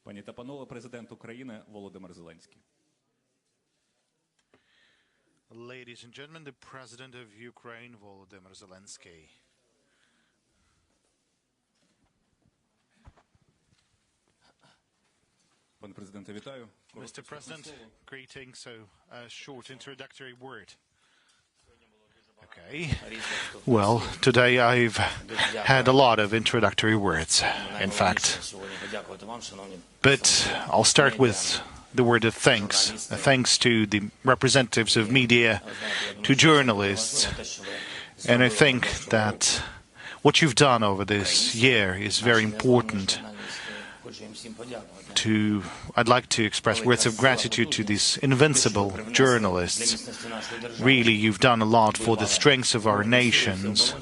Пані та панове, президент України Володимир Зеленський. Ladies and gentlemen, the President of Ukraine, Volodymyr Zelenski. Пане президенте, вітаю. Mr. President, greetings. So, a short introductory word. Okay. Well, today I've had a lot of introductory words, in fact. But I'll start with the word of thanks. Thanks to the representatives of media, to journalists. And I think that what you've done over this year is very important. I'd like to express words of gratitude to these invincible journalists. Really, you've done a lot for the strength of our nations.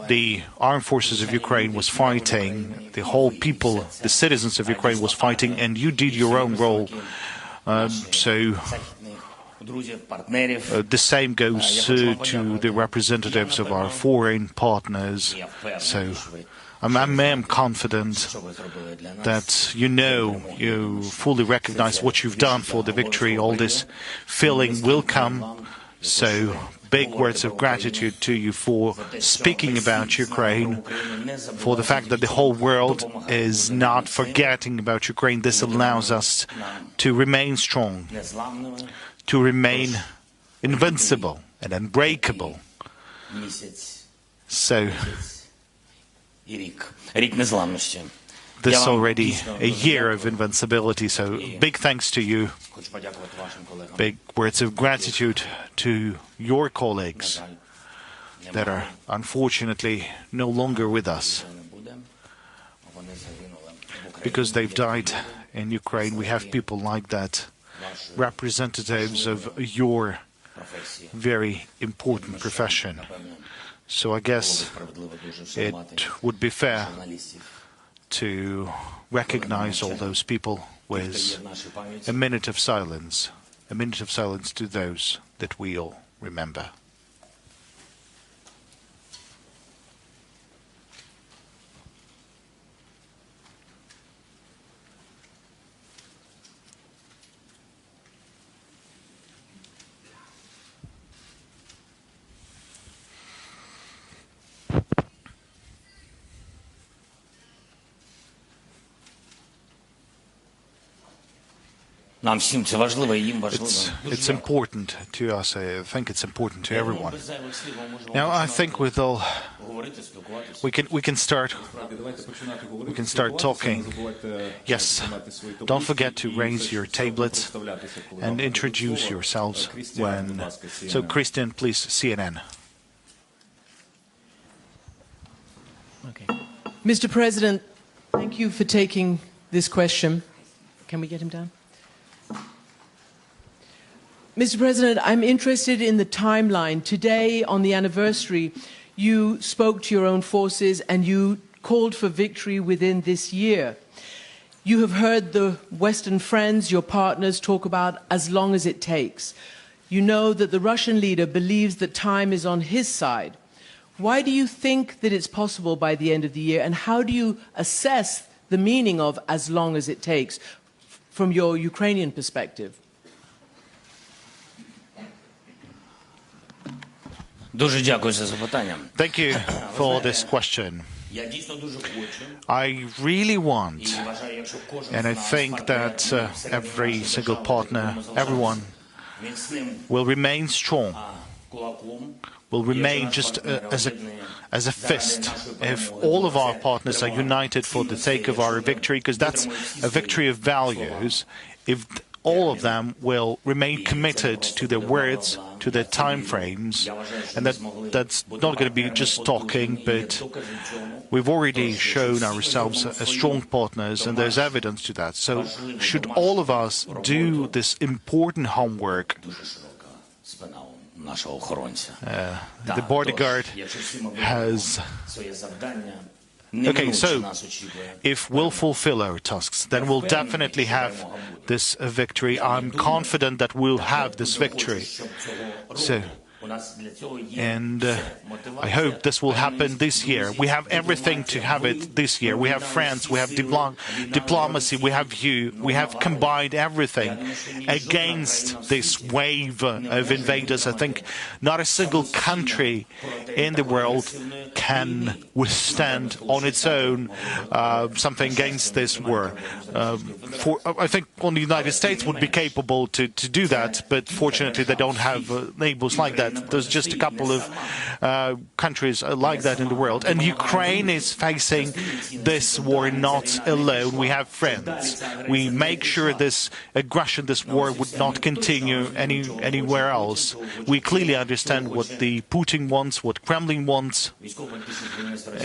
The armed forces of Ukraine was fighting, the whole people, the citizens of Ukraine was fighting, and you did your own role. The same goes to the representatives of our foreign partners. So I'm confident that you fully recognize what you've done for the victory. All this feeling will come. So big words of gratitude to you for speaking about Ukraine, for the fact that the whole world is not forgetting about Ukraine. This allows us to remain strong, to remain invincible and unbreakable. So this is already a year of invincibility, so big thanks to you. Big words of gratitude to your colleagues that are unfortunately no longer with us because they've died in Ukraine. We have people like that, representatives of your very important profession. So I guess it would be fair to recognize all those people with a minute of silence to those that we all remember. It's important to us. I think it's important to everyone. Now, I think we can start talking. Yes, don't forget to raise your tablets and introduce yourselves when. So, Christian, please, CNN. Okay. Mr. President, thank you for taking this question. Can we get him down? Mr. President, I'm interested in the timeline. Today, on the anniversary, you spoke to your own forces and you called for victory within this year. You have heard the Western friends, your partners, talk about as long as it takes. You know that the Russian leader believes that time is on his side. Why do you think that it's possible by the end of the year, and how do you assess the meaning of as long as it takes from your Ukrainian perspective? Thank you for this question. I really want, and I think that every single partner, everyone, will remain strong, will remain just as a fist. If all of our partners are united for the sake of our victory, because that's a victory of values, if all of them will remain committed to their words, to their time frames, and that's not going to be just talking, but we've already shown ourselves as strong partners, and there's evidence to that. So should all of us do this important homework, the bodyguard has. Okay, so if we'll fulfill our tasks, then we'll definitely have this victory. I'm confident that we'll have this victory. So And I hope this will happen this year. We have everything to have it this year. We have friends, we have diplomacy, we have you. We have combined everything against this wave of invaders. I think not a single country in the world can withstand on its own something against this war. I think only the United States would be capable to do that, but fortunately they don't have neighbors like that. There's just a couple of countries like that in the world. And Ukraine is facing this war not alone. We have friends. We make sure this aggression, this war would not continue anywhere else. We clearly understand what the Putin wants, what Kremlin wants.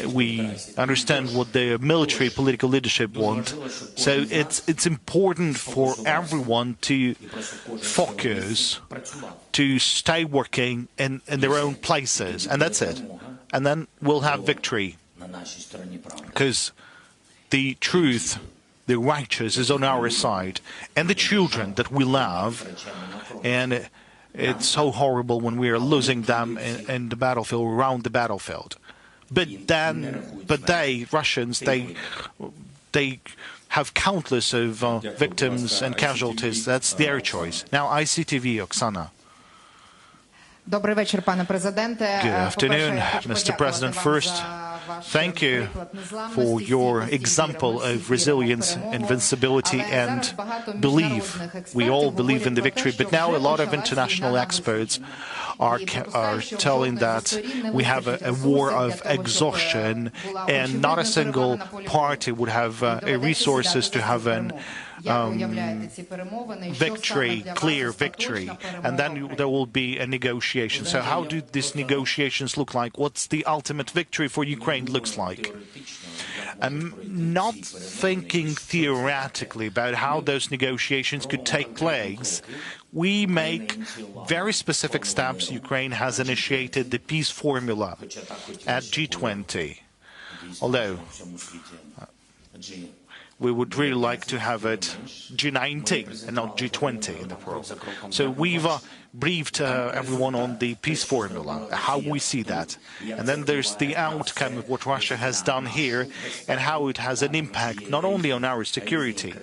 We understand what the military political leadership want. So it's important for everyone to focus, to stay working in their own places, and that's it. And then we'll have victory, because the truth, the righteous, is on our side, and the children that we love. And it's so horrible when we are losing them in the battlefield, around the battlefield. But they, Russians, they have countless of victims and casualties. That's their choice. Now, ICTV, Oksana. Good afternoon, Mr. President. First, thank you for your example of resilience, invincibility, and belief. We all believe in the victory, but now a lot of international experts are telling that we have a war of exhaustion, and not a single party would have resources to have an victory, clear victory, and then there will be a negotiation. So how do these negotiations look like? What's the ultimate victory for Ukraine looks like? I'm not thinking theoretically about how those negotiations could take place. We make very specific steps. Ukraine has initiated the peace formula at G20, although we would really like to have it G19 and not G20 in the world. So we've briefed everyone on the peace formula, how we see that. And then there's the outcome of what Russia has done here and how it has an impact not only on our security,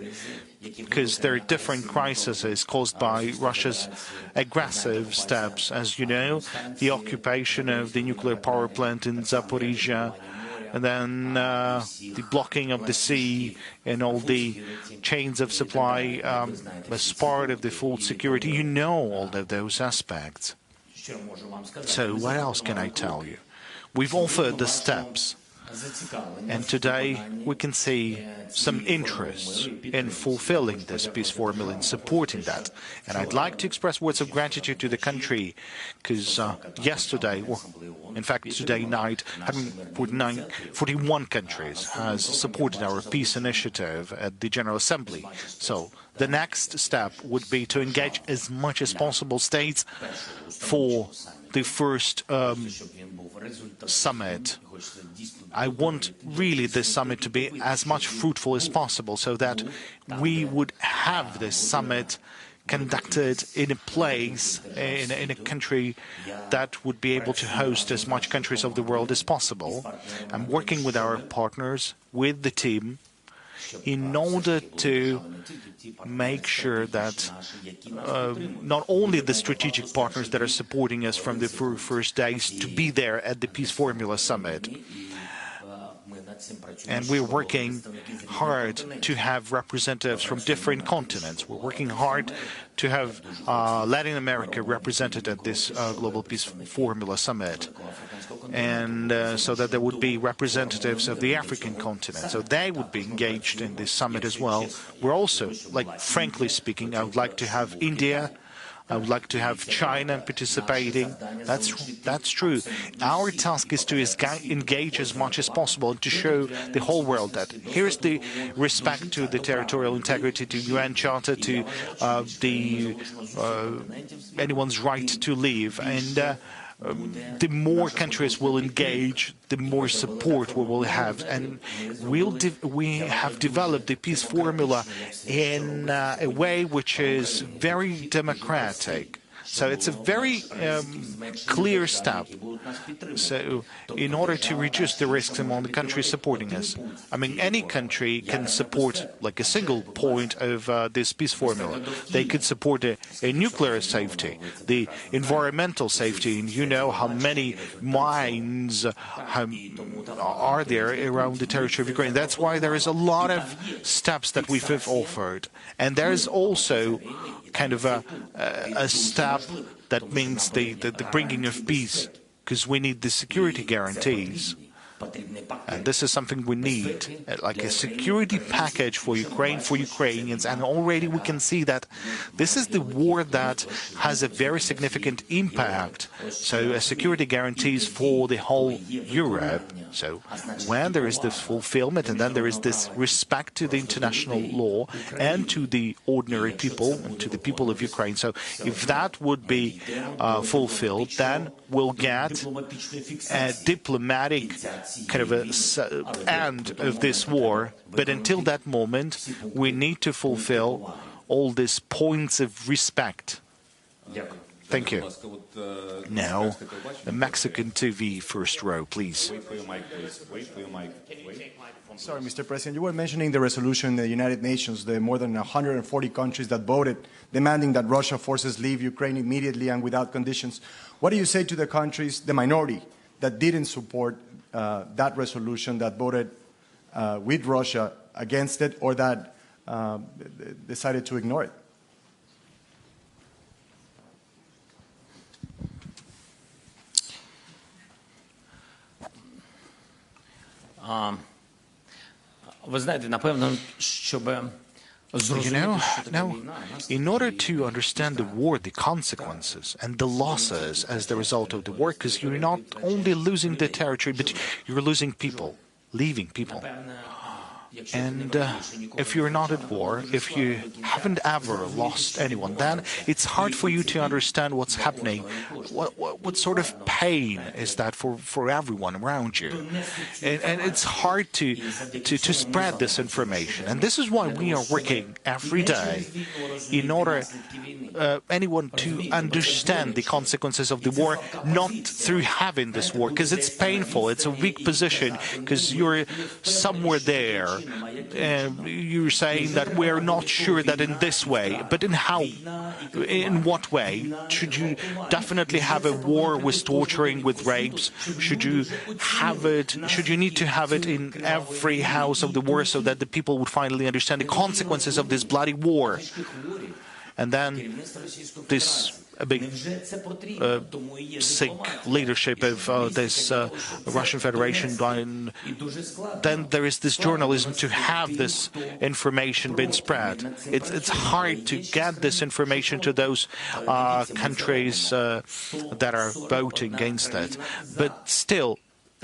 because there are different crises caused by Russia's aggressive steps. As you know, the occupation of the nuclear power plant in Zaporizhia, and then the blocking of the sea and all the chains of supply as part of the food security. You know all of those aspects. So what else can I tell you? We've offered the steps, and today we can see some interest in fulfilling this peace formula and supporting that. And I'd like to express words of gratitude to the country, because yesterday, or in fact today night, 41 countries has supported our peace initiative at the General Assembly. So the next step would be to engage as much as possible states for the first summit. I want really this summit to be as much fruitful as possible, so that we would have this summit conducted in a place, in a country that would be able to host as much countries of the world as possible. I'm working with our partners, with the team, in order to make sure that not only the strategic partners that are supporting us from the first days to be there at the Peace Formula Summit. And we're working hard to have representatives from different continents. We're working hard to have Latin America represented at this Global Peace Formula Summit, and so that there would be representatives of the African continent, so they would be engaged in this summit as well. We're also, frankly speaking, I would like to have India, I would like to have China participating. That's true. Our task is to engage as much as possible and to show the whole world that here's the respect to the territorial integrity, to UN Charter, to anyone's right to live. And the more countries will engage, the more support we will have. And we have developed the peace formula in a way which is very democratic. So it's a very clear step. So in order to reduce the risks among the countries supporting us, I mean, any country can support like a single point of this peace formula. They could support a nuclear safety, the environmental safety, and you know how many mines are there around the territory of Ukraine. That's why there is a lot of steps that we've offered. And there's also kind of a step that means the bringing of peace, because we need the security guarantees. And this is something we need, like a security package for Ukraine, for Ukrainians. And already we can see that this is the war that has a very significant impact. So a security guarantees for the whole Europe. So when there is this fulfillment, and then there is this respect to the international law and to the ordinary people and to the people of Ukraine. So if that would be fulfilled, then we'll get a diplomatic kind of an end of this war. But until that moment, we need to fulfill all these points of respect. Thank you. Now, the Mexican TV first row, please. Sorry, Mr. President, you were mentioning the resolution in the United Nations, the more than 140 countries that voted, demanding that Russia forces leave Ukraine immediately and without conditions. What do you say to the countries, the minority, that didn't support that resolution, that voted with Russia against it, or that decided to ignore it? Ви знаєте, напевно, щоб Now, in order to understand the war, the consequences and the losses as the result of the war, because you're not only losing the territory, but you're losing people, leaving people. And if you're not at war, if you haven't ever lost anyone, then it's hard for you to understand what's happening. What sort of pain is that for everyone around you? And it's hard to spread this information. And this is why we are working every day in order anyone to understand the consequences of the war, not through having this war, because it's painful, it's a weak position, because you're somewhere there. You're saying that we're not sure that in this way, but in what way? Should you definitely have a war with torturing, with rapes? Should you need to have it in every house of the war so that the people would finally understand the consequences of this bloody war? And then this big sick leadership of this Russian Federation, then there is this journalism to have this information being spread. It's hard to get this information to those countries that are voting against it. But still,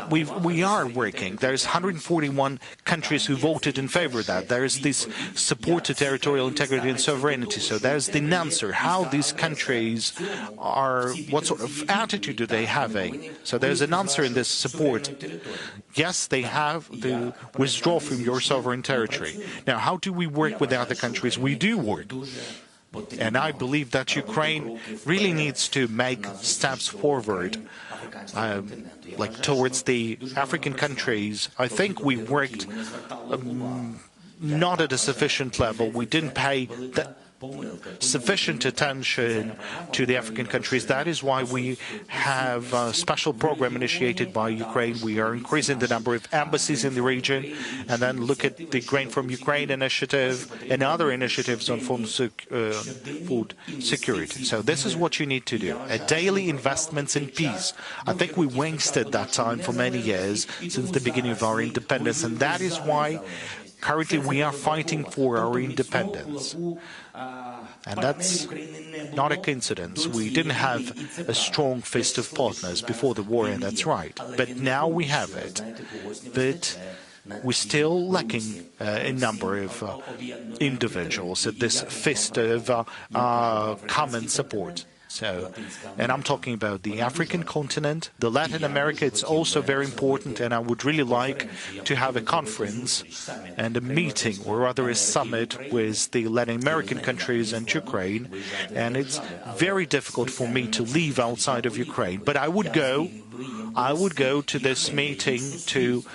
we are working. There's 141 countries who voted in favor of that. There's this support to territorial integrity and sovereignty. So there's the answer, how these countries are, what sort of attitude do they have? So there's an answer in this support. Yes, they have to withdraw from your sovereign territory. Now, how do we work with the other countries? We do work. And I believe that Ukraine really needs to make steps forward, like towards the African countries. I think we worked not at a sufficient level. We didn't pay sufficient attention to the African countries. That is why we have a special program initiated by Ukraine. We are increasing the number of embassies in the region, and then look at the Grain from Ukraine initiative and other initiatives on food security. So this is what you need to do. A daily investments in peace. I think we wasted that time for many years since the beginning of our independence, and that is why currently we are fighting for our independence. And that's not a coincidence. We didn't have a strong fist of partners before the war, and that's right. But now we have it. But we're still lacking a number of individuals at this fist of common support. So, and I'm talking about the African continent, the Latin America, it's also very important, and I would really like to have a conference and a meeting, or rather a summit with the Latin American countries and Ukraine, and it's very difficult for me to leave outside of Ukraine. But I would go to this meeting to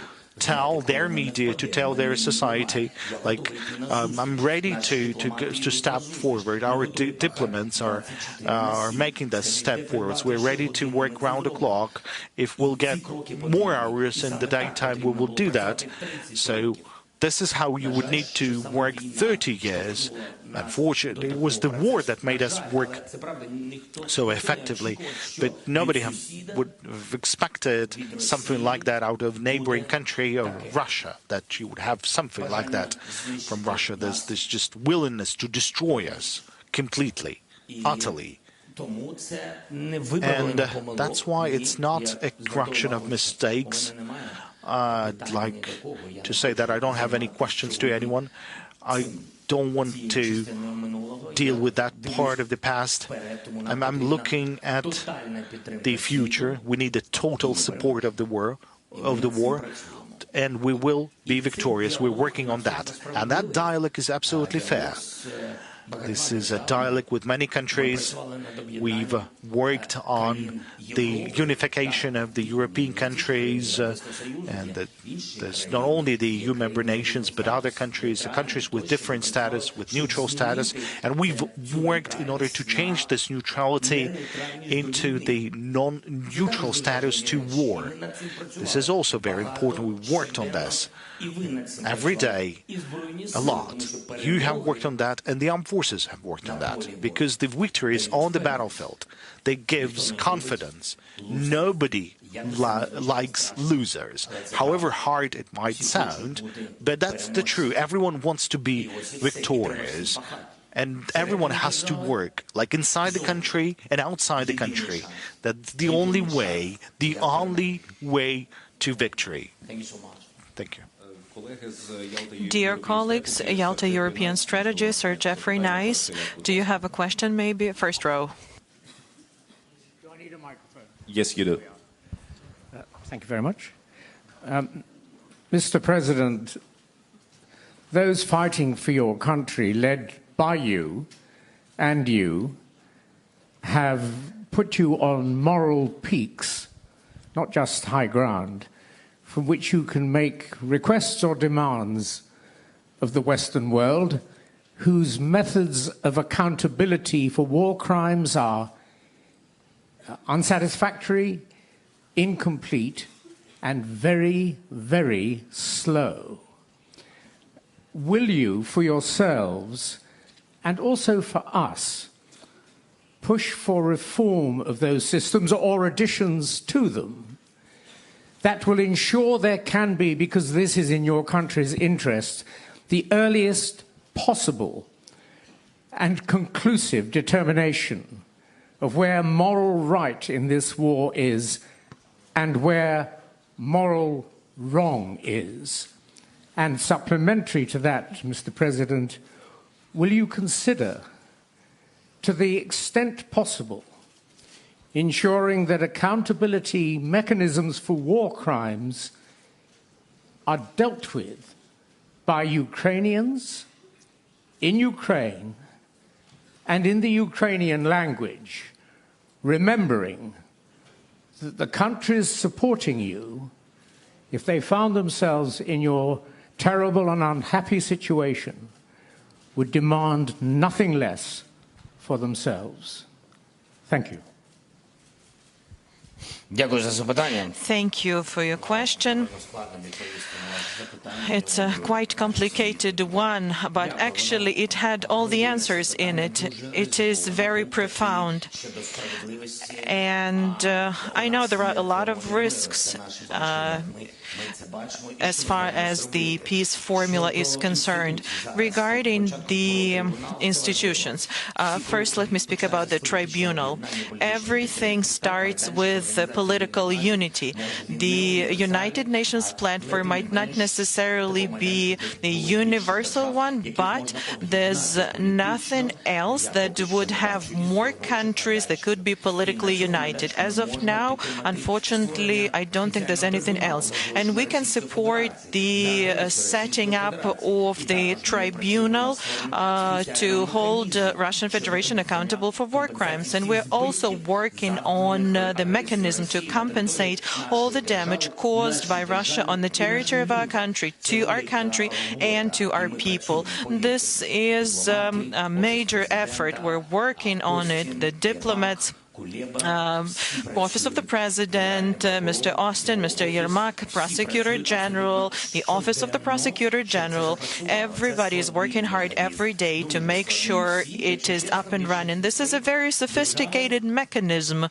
tell their media, to tell their society, like, I'm ready to step forward. Our diplomats are making this step forward. We're ready to work round the clock. If we'll get more hours in the daytime, we will do that. So this is how you would need to work 30 years. Unfortunately, it was the war that made us work so effectively, but nobody would have expected something like that out of neighboring country of Russia, that you would have something like that from Russia. There's this just willingness to destroy us completely, utterly. And that's why it's not a correction of mistakes. I'd like to say that I don't have any questions to anyone. I don't want to deal with that part of the past. I'm looking at the future. We need the total support of the war, and we will be victorious. We're working on that. And that dialogue is absolutely fair. This is a dialogue with many countries. We've worked on the unification of the European countries, and there's not only the EU member nations, but other countries, the countries with different status, with neutral status, and we've worked in order to change this neutrality into the non-neutral status to war. This is also very important. We've worked on this every day, a lot. You have worked on that, and the armed forces have worked on that, because the victories on the battlefield, they gives confidence. Nobody likes losers, however hard it might sound, but that's the truth. Everyone wants to be victorious, and everyone has to work, like inside the country and outside the country. That's the only way to victory. Thank you so much. Thank you. Dear colleagues, Yalta European Strategy, Sir Jeffrey Nice, do you have a question, maybe? First row. Do I need a microphone? Yes, you do. Thank you very much. Mr. President, those fighting for your country, led by you, and you, have put you on moral peaks, not just high ground, from which you can make requests or demands of the Western world, whose methods of accountability for war crimes are unsatisfactory, incomplete, and very, very slow. Will you, for yourselves, and also for us, push for reform of those systems or additions to them that will ensure there can be, because this is in your country's interest, the earliest possible and conclusive determination of where moral right in this war is and where moral wrong is? And supplementary to that, Mr. President, will you consider, to the extent possible, ensuring that accountability mechanisms for war crimes are dealt with by Ukrainians in Ukraine and in the Ukrainian language, remembering that the countries supporting you, if they found themselves in your terrible and unhappy situation, would demand nothing less for themselves? Thank you. Thank you for your question. It's a quite complicated one, but actually it had all the answers in it. It is very profound. And I know there are a lot of risks as far as the peace formula is concerned. Regarding the institutions, first let me speak about the tribunal. Everything starts with with political unity. The United Nations platform might not necessarily be the universal one, but there's nothing else that would have more countries that could be politically united. As of now, unfortunately, I don't think there's anything else. And we can support the setting up of the tribunal to hold Russian Federation accountable for war crimes. And we're also working on the mechanism to compensate all the damage caused by Russia on the territory of our country, to our country and to our people. This is a major effort. We're working on it. The diplomats, Office of the President, Mr. Austin, Mr. Yermak, Prosecutor General, the Office of the Prosecutor General, everybody is working hard every day to make sure it is up and running. This is a very sophisticated mechanism.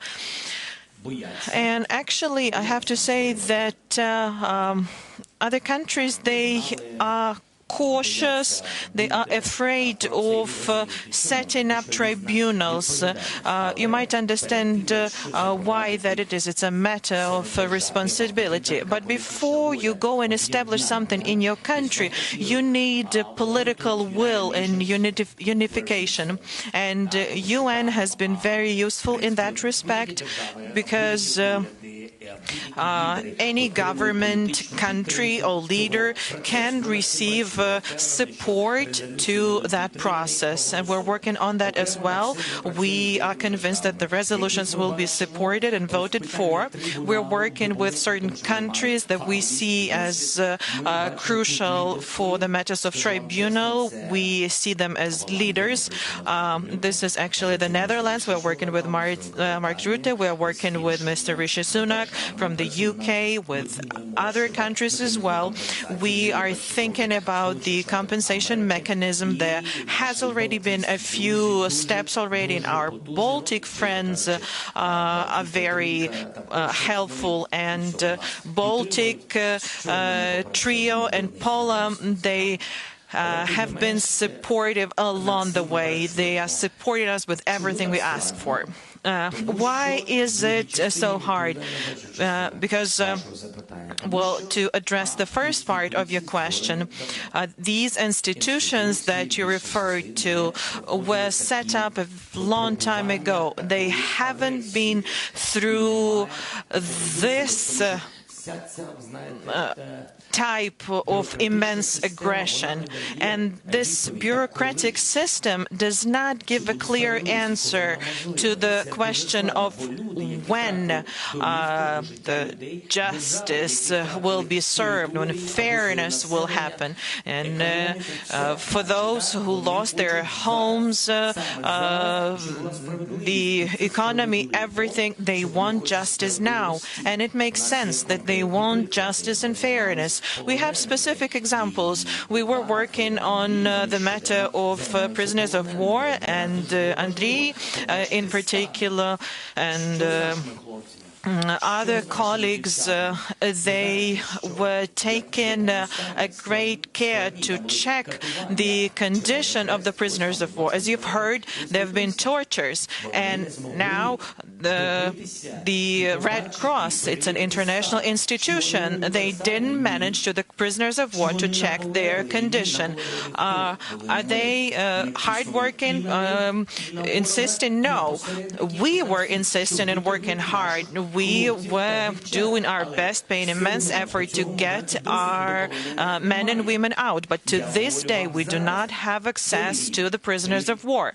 And actually, I have to say that other countries, they are cautious, they are afraid of setting up tribunals. You might understand why that it is. It's a matter of responsibility. But before you go and establish something in your country, you need political will and unification. And UN has been very useful in that respect, because any government, country or leader can receive support to that process, and we're working on that as well. We are convinced that the resolutions will be supported and voted for. We're working with certain countries that we see as crucial for the matters of tribunal. We see them as leaders. This is actually the Netherlands. We're working with Mark Rutte. We're working with Mr. Rishi Sunak from the UK, with other countries as well. We are thinking about the compensation mechanism. There has already been a few steps already, and our Baltic friends are very helpful. And Baltic Trio and Poland, they have been supportive along the way. They are supporting us with everything we ask for. Why is it so hard? Because, well, to address the first part of your question, these institutions that you referred to were set up a long time ago. They haven't been through this type of immense aggression, and this bureaucratic system does not give a clear answer to the question of when the justice will be served, when fairness will happen. And for those who lost their homes, the economy, everything, they want justice now, and it makes sense that they want justice and fairness. We have specific examples. We were working on the matter of prisoners of war, and Andriy in particular, and other colleagues, they were taking a great care to check the condition of the prisoners of war. As you've heard, there have been tortures, and now the Red Cross, it's an international institution, they didn't manage to the prisoners of war to check their condition. Are they hardworking, insisting? No. We were insisting and working hard. We were doing our best, paying immense effort to get our men and women out. But to this day, we do not have access to the prisoners of war.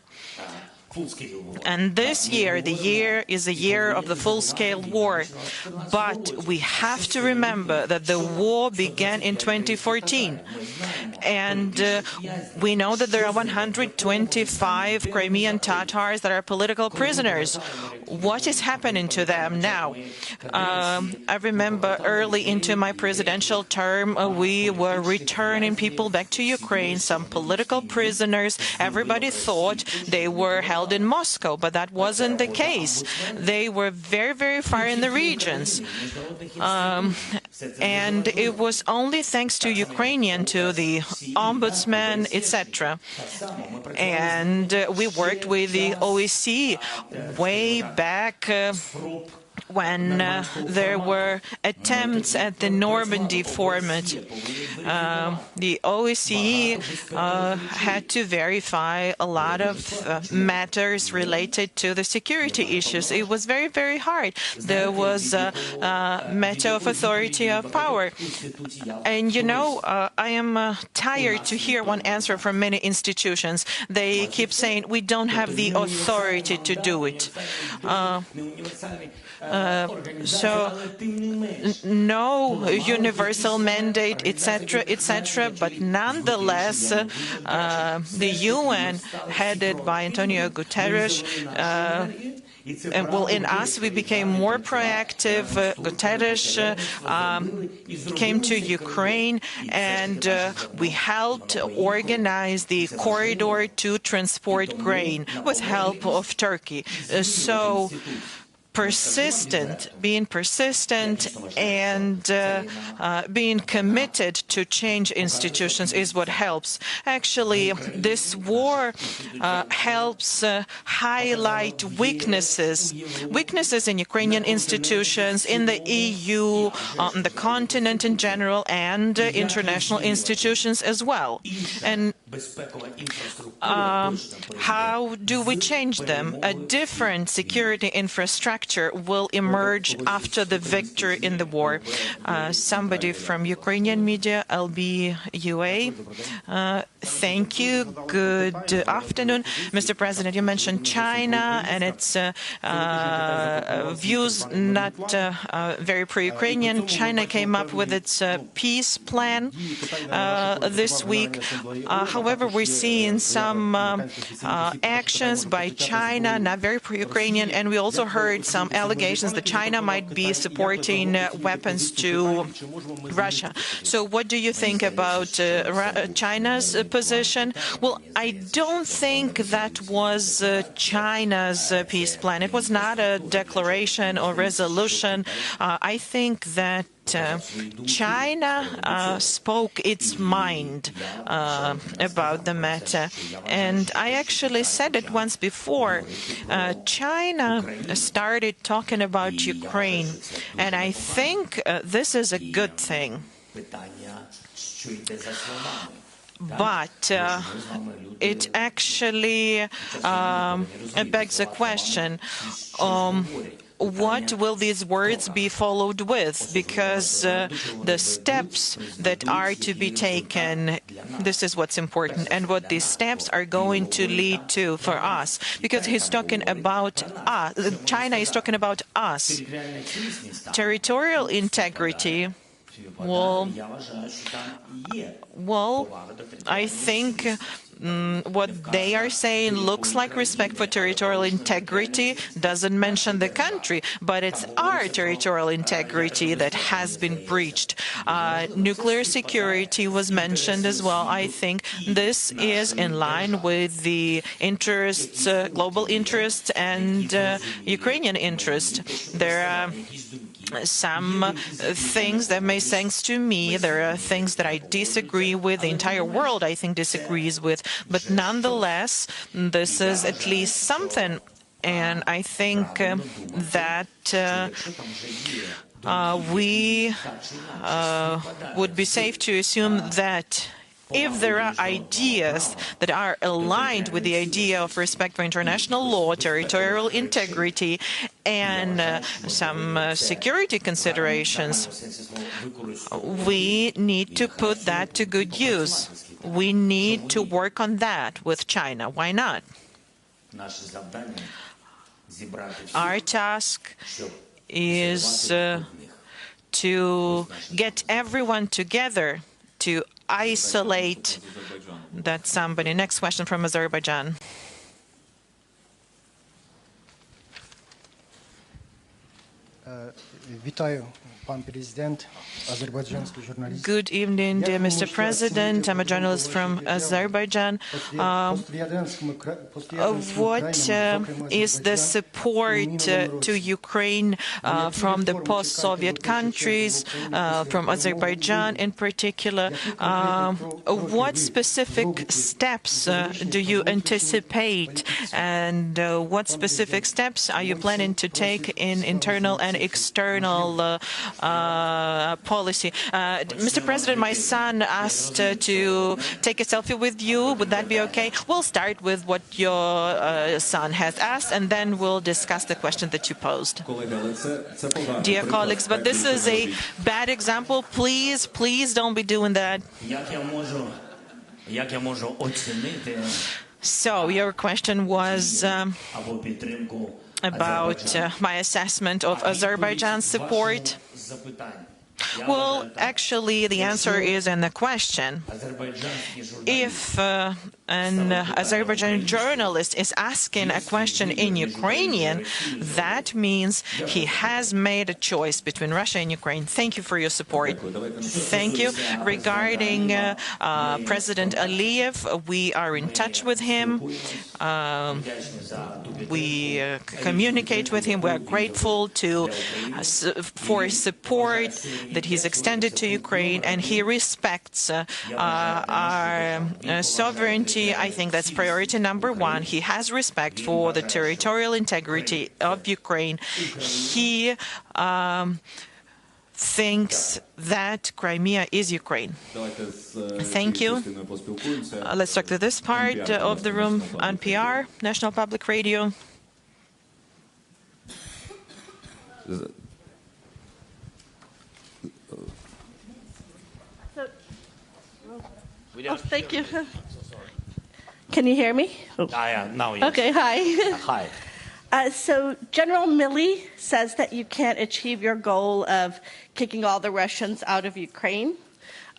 And this year, the year is a year of the full-scale war. But we have to remember that the war began in 2014. And we know that there are 125 Crimean Tatars that are political prisoners. What is happening to them now? I remember early into my presidential term, we were returning people back to Ukraine, some political prisoners. Everybody thought they were held in Moscow, but that wasn't the case. They were very, very far in the regions. And it was only thanks to Ukrainian, to the ombudsman, etc. And we worked with the OSCE way back when there were attempts at the Normandy format. The OSCE had to verify a lot of matters related to the security issues. It was very, very hard. There was a matter of authority of power. And, you know, I am tired to hear one answer from many institutions. They keep saying, we don't have the authority to do it. So no universal mandate, etc., etc. But nonetheless, the UN, headed by Antonio Guterres, well, in us, we became more proactive. Guterres came to Ukraine, and we helped organize the corridor to transport grain with help of Turkey. So being persistent and being committed to change institutions is what helps. Actually, this war helps highlight weaknesses in Ukrainian institutions, in the EU, on the continent in general, and international institutions as well. And how do we change them? A different security infrastructure will emerge after the victory in the war. Somebody from Ukrainian media, LBUA. Thank you. Good afternoon. Mr. President, you mentioned China and its views not very pro-Ukrainian. China came up with its peace plan this week. However, we're seeing some actions by China, not very pro-Ukrainian, and we also heard some allegations that China might be supporting weapons to Russia. So what do you think about China's position? Well, I don't think that was China's peace plan. It was not a declaration or resolution. I think that China spoke its mind about the matter. And I actually said it once before. China started talking about Ukraine, and I think this is a good thing. But it actually begs a question. What will these words be followed with? Because the steps that are to be taken, this is what's important, and what these steps are going to lead to for us. Because he's talking about us, China is talking about us. Territorial integrity, well, I think what they are saying looks like respect for territorial integrity, doesn't mention the country, but it's our territorial integrity that has been breached. Nuclear security was mentioned as well. I think this is in line with the interests, global interests, and Ukrainian interests. There are some things that make sense to me. There are things that I disagree with, the entire world, I think, disagrees with. But nonetheless, this is at least something. And I think that we would be safe to assume that if there are ideas that are aligned with the idea of respect for international law, territorial integrity, and some security considerations, we need to put that to good use. We need to work on that with China. Why not? Our task is to get everyone together to isolate that somebody. Next question from Azerbaijan. Вітаю, Good evening, dear Mr. President. I'm a journalist from Azerbaijan. What is the support to Ukraine from the post-Soviet countries, from Azerbaijan in particular? What specific steps do you anticipate, and what specific steps are you planning to take in internal and external policy? Mr. President, my son asked to take a selfie with you. Would that be okay? We'll start with what your son has asked, and then we'll discuss the question that you posed. Dear colleagues, but this is a bad example. Please, please don't be doing that. So your question was about my assessment of Azerbaijan's support. Well, actually, the answer is in the question. If an Azerbaijani journalist is asking a question in Ukrainian, that means he has made a choice between Russia and Ukraine. Thank you for your support. Thank you. Regarding President Aliyev, we are in touch with him. We communicate with him. We are grateful for his support that he's extended to Ukraine, and he respects our sovereignty. I think that's priority number one. He has respect for the territorial integrity of Ukraine. He thinks that Crimea is Ukraine. Thank you. Let's talk to this part of the room. NPR, National Public Radio. Oh, thank you. Can you hear me? Oh. Now yes. Okay, hi. Hi. So General Milley says that you can't achieve your goal of kicking all the Russians out of Ukraine.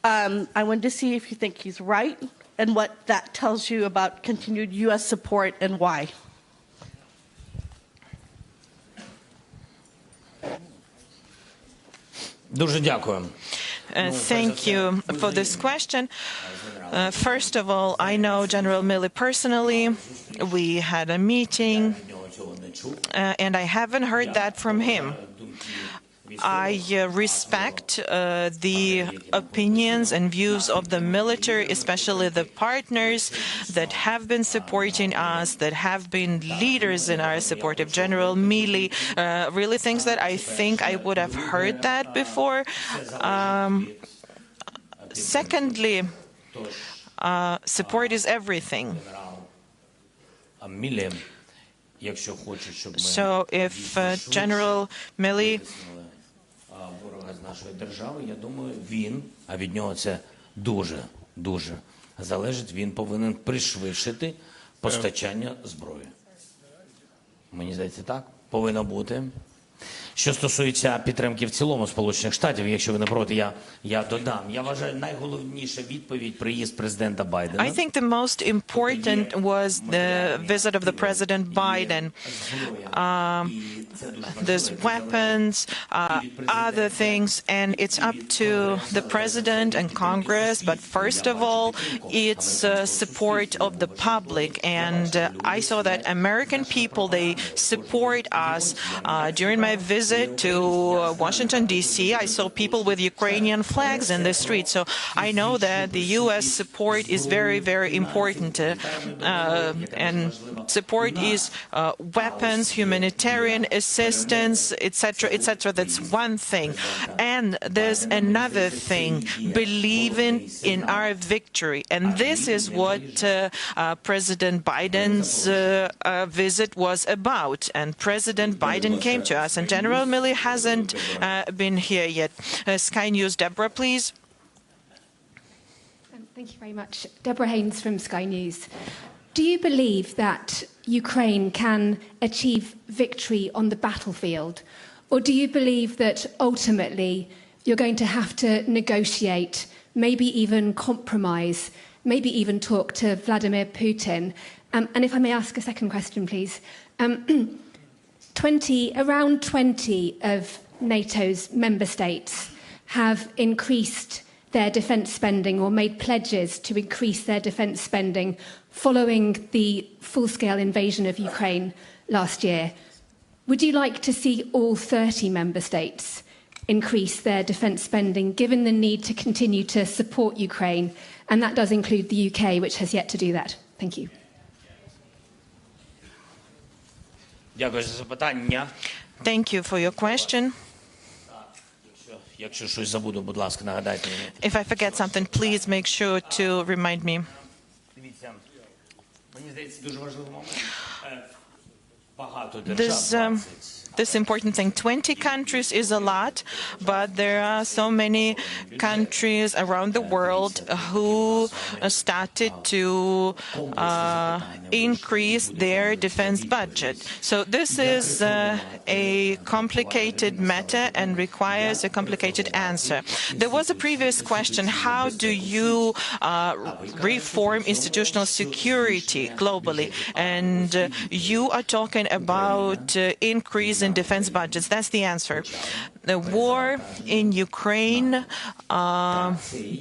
I wanted to see if you think he's right and what that tells you about continued U.S. support and why. Дуже дякую. Thank you for this question. First of all, I know General Milley personally. We had a meeting, and I haven't heard that from him. I respect the opinions and views of the military, especially the partners that have been supporting us, that have been leaders in our support. If General Milley really thinks that, I think I would have heard that before. Secondly, support is everything. So if General Milley з нашої держави, я думаю, він, а від нього це дуже залежить, він повинен пришвидшити постачання зброї. Мені здається, так повинно бути. Що стосується підтримки в цілому Сполучених Штатів, якщо ви не проти, я додам. Я вважаю, найголовніша відповідь приїзд президента Байдена. I think the most important was the visit of the President Biden. There's weapons, other things, and it's up to the President and Congress, but first of all, it's support of the public. And I saw that American people, they support us. During my visit to Washington, D.C., I saw people with Ukrainian flags in the street. So I know that the U.S. support is very, very important. And support is weapons, humanitarian assistance, etc., etc. That's one thing. And there's another thing, believing in our victory. And this is what President Biden's visit was about. And President Biden came to us. And General Milley hasn't been here yet. Sky News, Deborah, please. Thank you very much. Deborah Haynes from Sky News. Do you believe that Ukraine can achieve victory on the battlefield? Or do you believe that ultimately you're going to have to negotiate, maybe even compromise, maybe even talk to Vladimir Putin? And if I may ask a second question, please. Around 20 of NATO's member states have increased their defence spending or made pledges to increase their defence spending following the full-scale invasion of Ukraine last year. Would you like to see all 30 member states increase their defence spending, given the need to continue to support Ukraine? And that does include the UK, which has yet to do that. Thank you. Thank you for your question. If I forget something, please make sure to remind me. This important thing. 20 countries is a lot, but there are so many countries around the world who started to increase their defense budget. So this is a complicated matter and requires a complicated answer. There was a previous question: how do you reform institutional security globally? And you are talking about increase in defense budgets. That's the answer. The war in Ukraine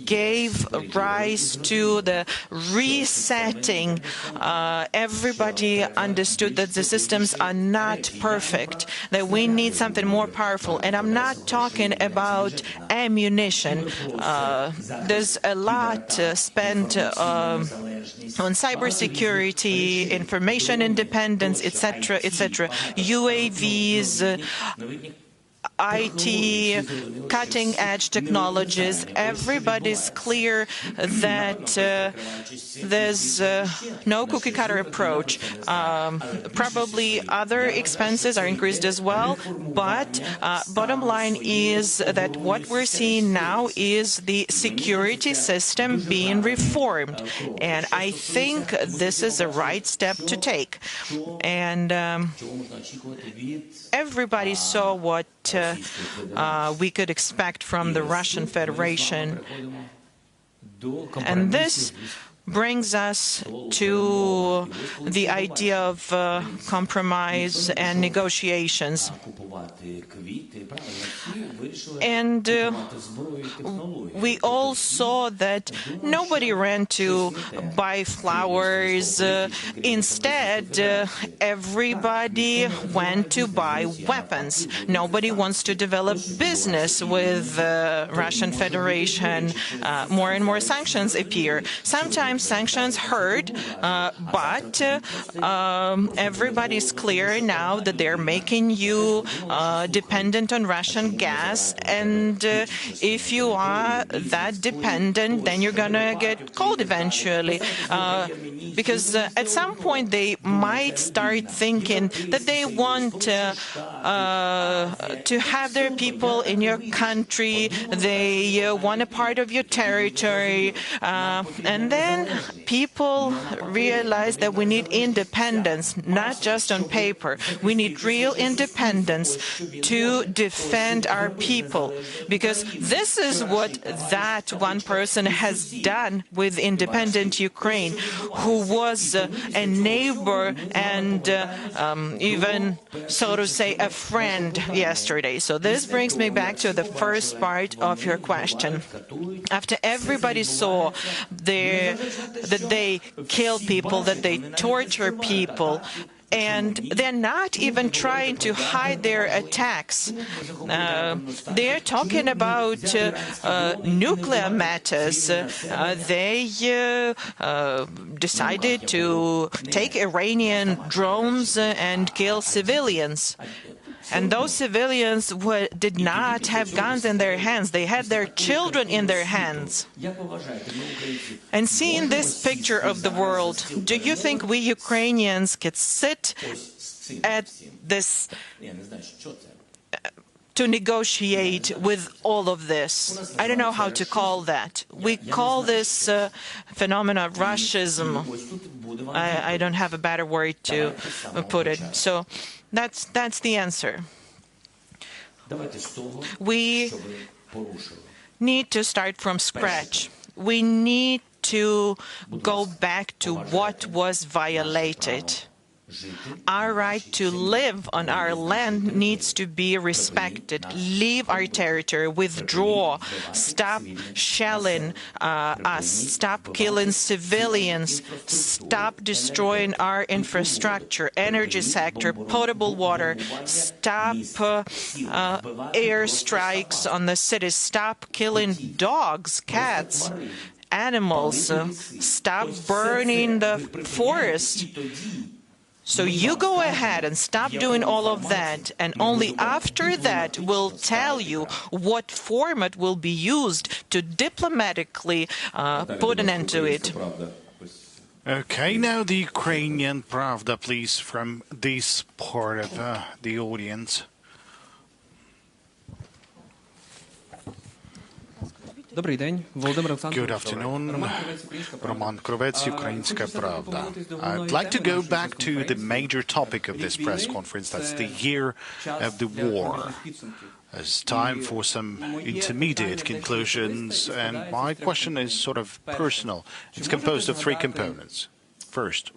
gave rise to the resetting. Everybody understood that the systems are not perfect, that we need something more powerful. And I'm not talking about ammunition. There's a lot spent on cybersecurity, information independence, etc., etc. UAVs, IT, cutting-edge technologies. Everybody's clear that there's no cookie-cutter approach. Probably other expenses are increased as well, but bottom line is that what we're seeing now is the security system being reformed, and I think this is the right step to take. And everybody saw what we could expect from the Russian Federation. And this brings us to the idea of compromise and negotiations. And we all saw that nobody ran to buy flowers. Instead, everybody went to buy weapons. Nobody wants to develop business with the Russian Federation. More and more sanctions appear. Sometimes sanctions hurt, but everybody's clear now that they're making you dependent on Russian gas, and if you are that dependent, then you're gonna get cold eventually, because at some point they might start thinking that they want to have their people in your country, they want a part of your territory, and then people realize that we need independence, not just on paper. We need real independence to defend our people, because this is what that one person has done with independent Ukraine, who was a neighbor and even, so to say, a friend yesterday. So this brings me back to the first part of your question. After everybody saw that they kill people, that they torture people, and they're not even trying to hide their attacks. They're talking about nuclear matters. They decided to take Iranian drones and kill civilians. And those civilians did not have guns in their hands. They had their children in their hands. And seeing this picture of the world, do you think we Ukrainians could sit at this to negotiate with all of this? I don't know how to call that. We call this phenomena Russism. I don't have a better word to put it. So that's the answer. We need to start from scratch. We need to go back to what was violated. Our right to live on our land needs to be respected. Leave our territory, withdraw, stop shelling us, stop killing civilians, stop destroying our infrastructure, energy sector, potable water, stop airstrikes on the cities, stop killing dogs, cats, animals, stop burning the forest. So you go ahead and stop doing all of that, and only after that we'll tell you what format will be used to diplomatically put an end to it. Okay, now the Ukrainian Pravda, please, from this part of the audience. Good afternoon, Roman Krovets, Ukrainska Pravda. I'd like to go back to the major topic of this press conference, that's the year of the war. It's time for some intermediate conclusions, and my question is sort of personal. It's composed of three components. First,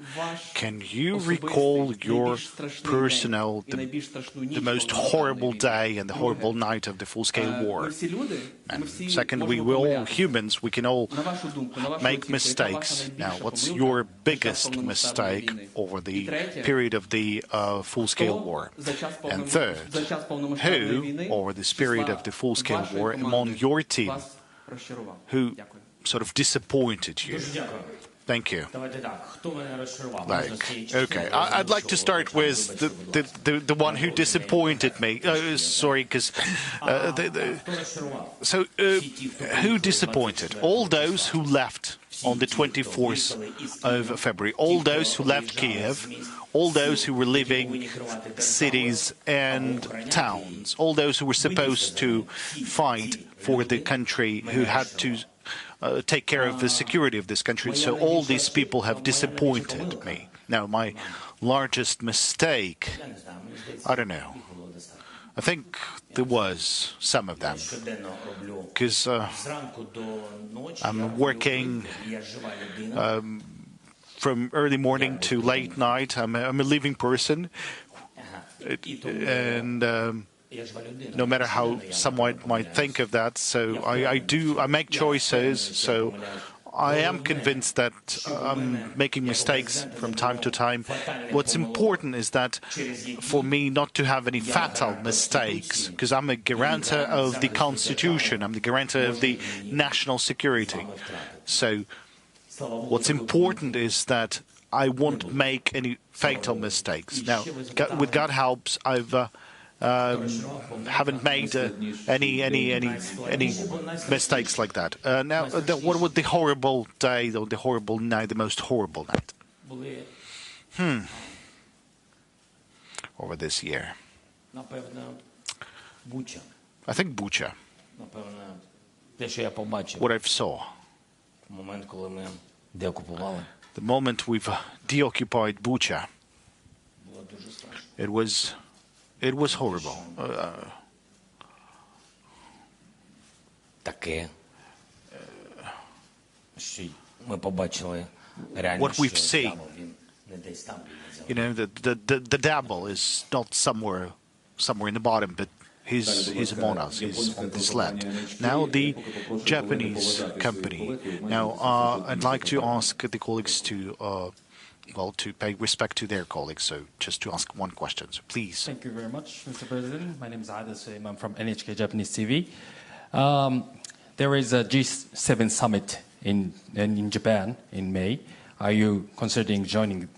can you recall your personal, the most horrible day and the horrible night of the full-scale war? And second, we all humans, we can all make mistakes. Now, what's your biggest mistake over the period of the full-scale war? And third, who, over this period of the full-scale war, among your team, who sort of disappointed you? Thank you. Okay, I'd like to start with the one who disappointed me. Sorry, because who disappointed? All those who left on the 24th of February, all those who left Kiev, all those who were leaving cities and towns, all those who were supposed to fight for the country, who had to take care of the security of this country. So all these people have disappointed me. Now, my largest mistake, I don't know. I think there was some of them, because I'm working from early morning to late night. I'm a living person, and no matter how someone might think of that, so I make choices, so I am convinced that I'm making mistakes from time to time. What's important is that for me not to have any fatal mistakes, because I'm a guarantor of the Constitution, I'm the guarantor of the national security. So what's important is that I won't make any fatal mistakes. Now, with God's help, I've haven't made any mistakes like that. Now, what was the horrible day, or the horrible night, the most horrible night? Over this year, I think Bucha. What I saw. The moment we've deoccupied Bucha, it was horrible. What we've seen, you know, the devil is not somewhere in the bottom, but he's among us. He's on this land. Now the Japanese company. Now I'd like to ask the colleagues to to pay respect to their colleagues. So just to ask one question, so please. Thank you very much, Mr. President. My name is hace. I'm from NHK Japanese TV. There is a G7 summit in Japan in May. Are you considering joining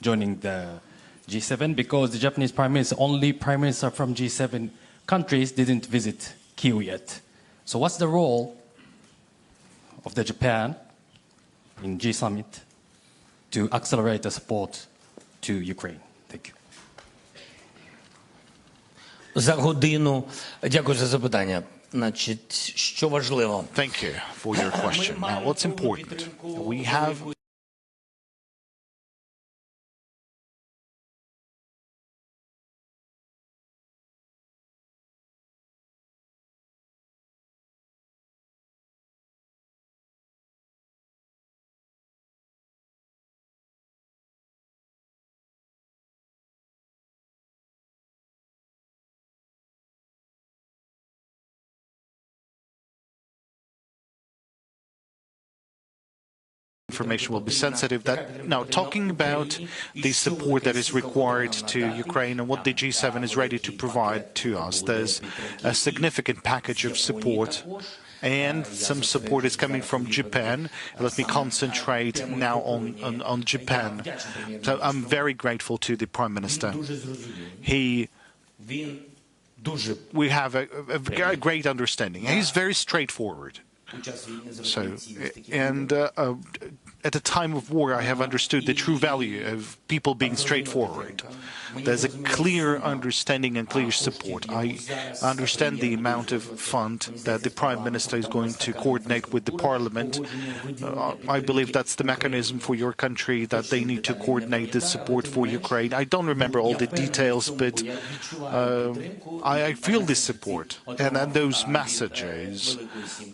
the G7? Because the Japanese Prime Minister, only Prime Minister from G7 countries didn't visit Kyiv yet. So what's the role of the Japan in G summit to accelerate the support to Ukraine? Thank you. За годину. Дякую за запитання. Значить, що важливо? Thank you for your question. Now, what's important? We have information will be sensitive. Now, talking about the support that is required to Ukraine and what the G7 is ready to provide to us, there's a significant package of support, and some support is coming from Japan. Let me concentrate now on Japan. So I'm very grateful to the Prime Minister. We have a great understanding. He's very straightforward. So, and at a time of war, I have understood the true value of people being straightforward. There's a clear understanding and clear support. I understand the amount of fund that the Prime Minister is going to coordinate with the Parliament. I believe that's the mechanism for your country, that they need to coordinate the support for Ukraine. I don't remember all the details, but I feel this support and those messages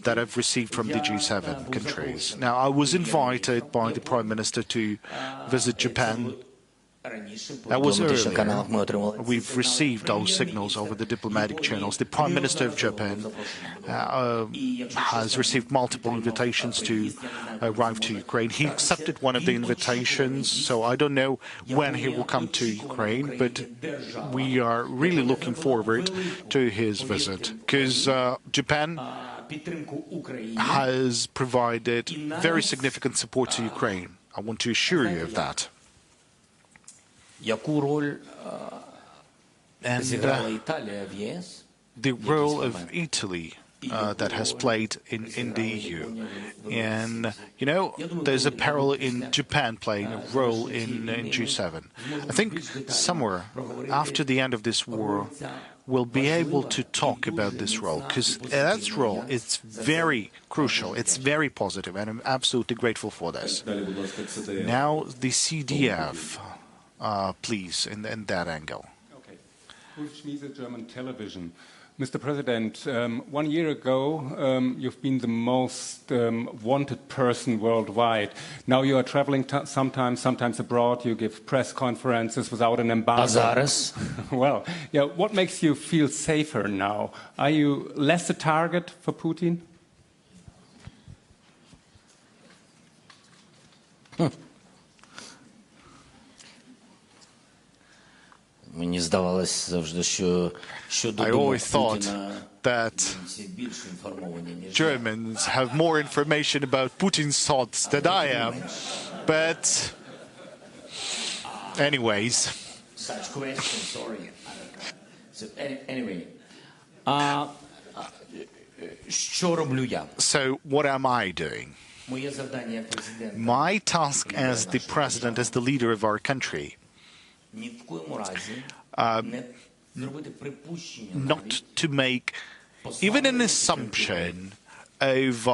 that I've received from the G7 countries. Now, I was invited by the Prime Minister to visit Japan. That was earlier. We've received those signals over the diplomatic channels. The Prime Minister of Japan has received multiple invitations to arrive to Ukraine. He accepted one of the invitations, so I don't know when he will come to Ukraine, but we are really looking forward to his visit, because Japan has provided very significant support to Ukraine. I want to assure you of that. And the role of Italy that has played in the EU. And, you know, there's a parallel in Japan playing a role in G7. I think somewhere after the end of this war, we'll be able to talk about this role, because that role is very crucial, it's very positive, and I'm absolutely grateful for this. Now, the CDF. Please, in that angle. Okay. Ulf Schmiese, German television. Mr. President, 1 year ago, you've been the most wanted person worldwide. Now you are traveling sometimes abroad. You give press conferences without an embargo. Well, yeah. What makes you feel safer now? Are you less a target for Putin? I always thought that Germans have more information about Putin's thoughts than I am. But anyways. Such questions, sorry. So, anyway. So what am I doing? My task as the president, as the leader of our country, not to make even an assumption of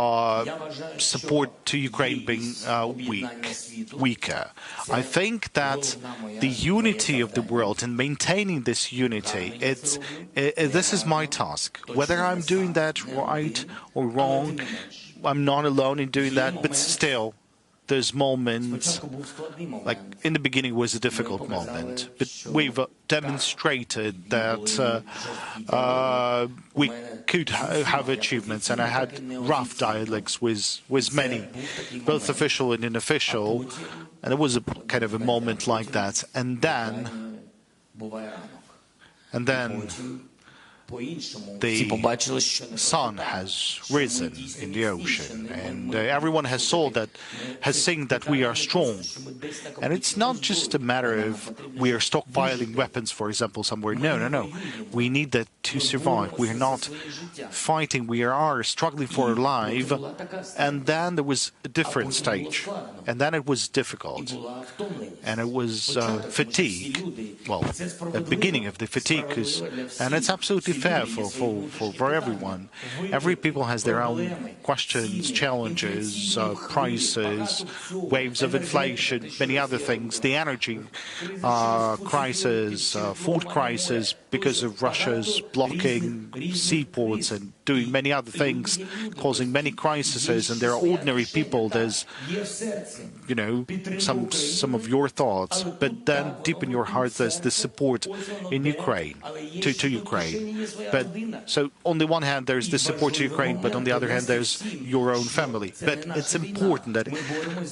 support to Ukraine being weaker. I think that the unity of the world and maintaining this unity, this is my task. Whether I'm doing that right or wrong, I'm not alone in doing that, but still, there's moments, like in the beginning was a difficult moment, but we've demonstrated that we could have achievements, and I had rough dialogues with many, both official and unofficial, and it was a kind of a moment like that, and then the sun has risen in the ocean, and everyone has seen that we are strong. And it's not just a matter of we are stockpiling weapons, for example, somewhere. No. We need that to survive. We are not fighting. We are struggling for our life. And then there was a different stage. And then it was difficult. And it was fatigue. Well, the beginning of the fatigue. And it's absolutely fair for everyone. Every people has their own questions, challenges, prices, waves of inflation, many other things. The energy crisis, food crisis because of Russia's blocking seaports and doing many other things, causing many crises, and there are ordinary people. There's, you know, some of your thoughts, but then deep in your heart there's the support in Ukraine, to Ukraine. But so on the one hand there's the support to Ukraine, but on the other hand there's your own family. But it's important that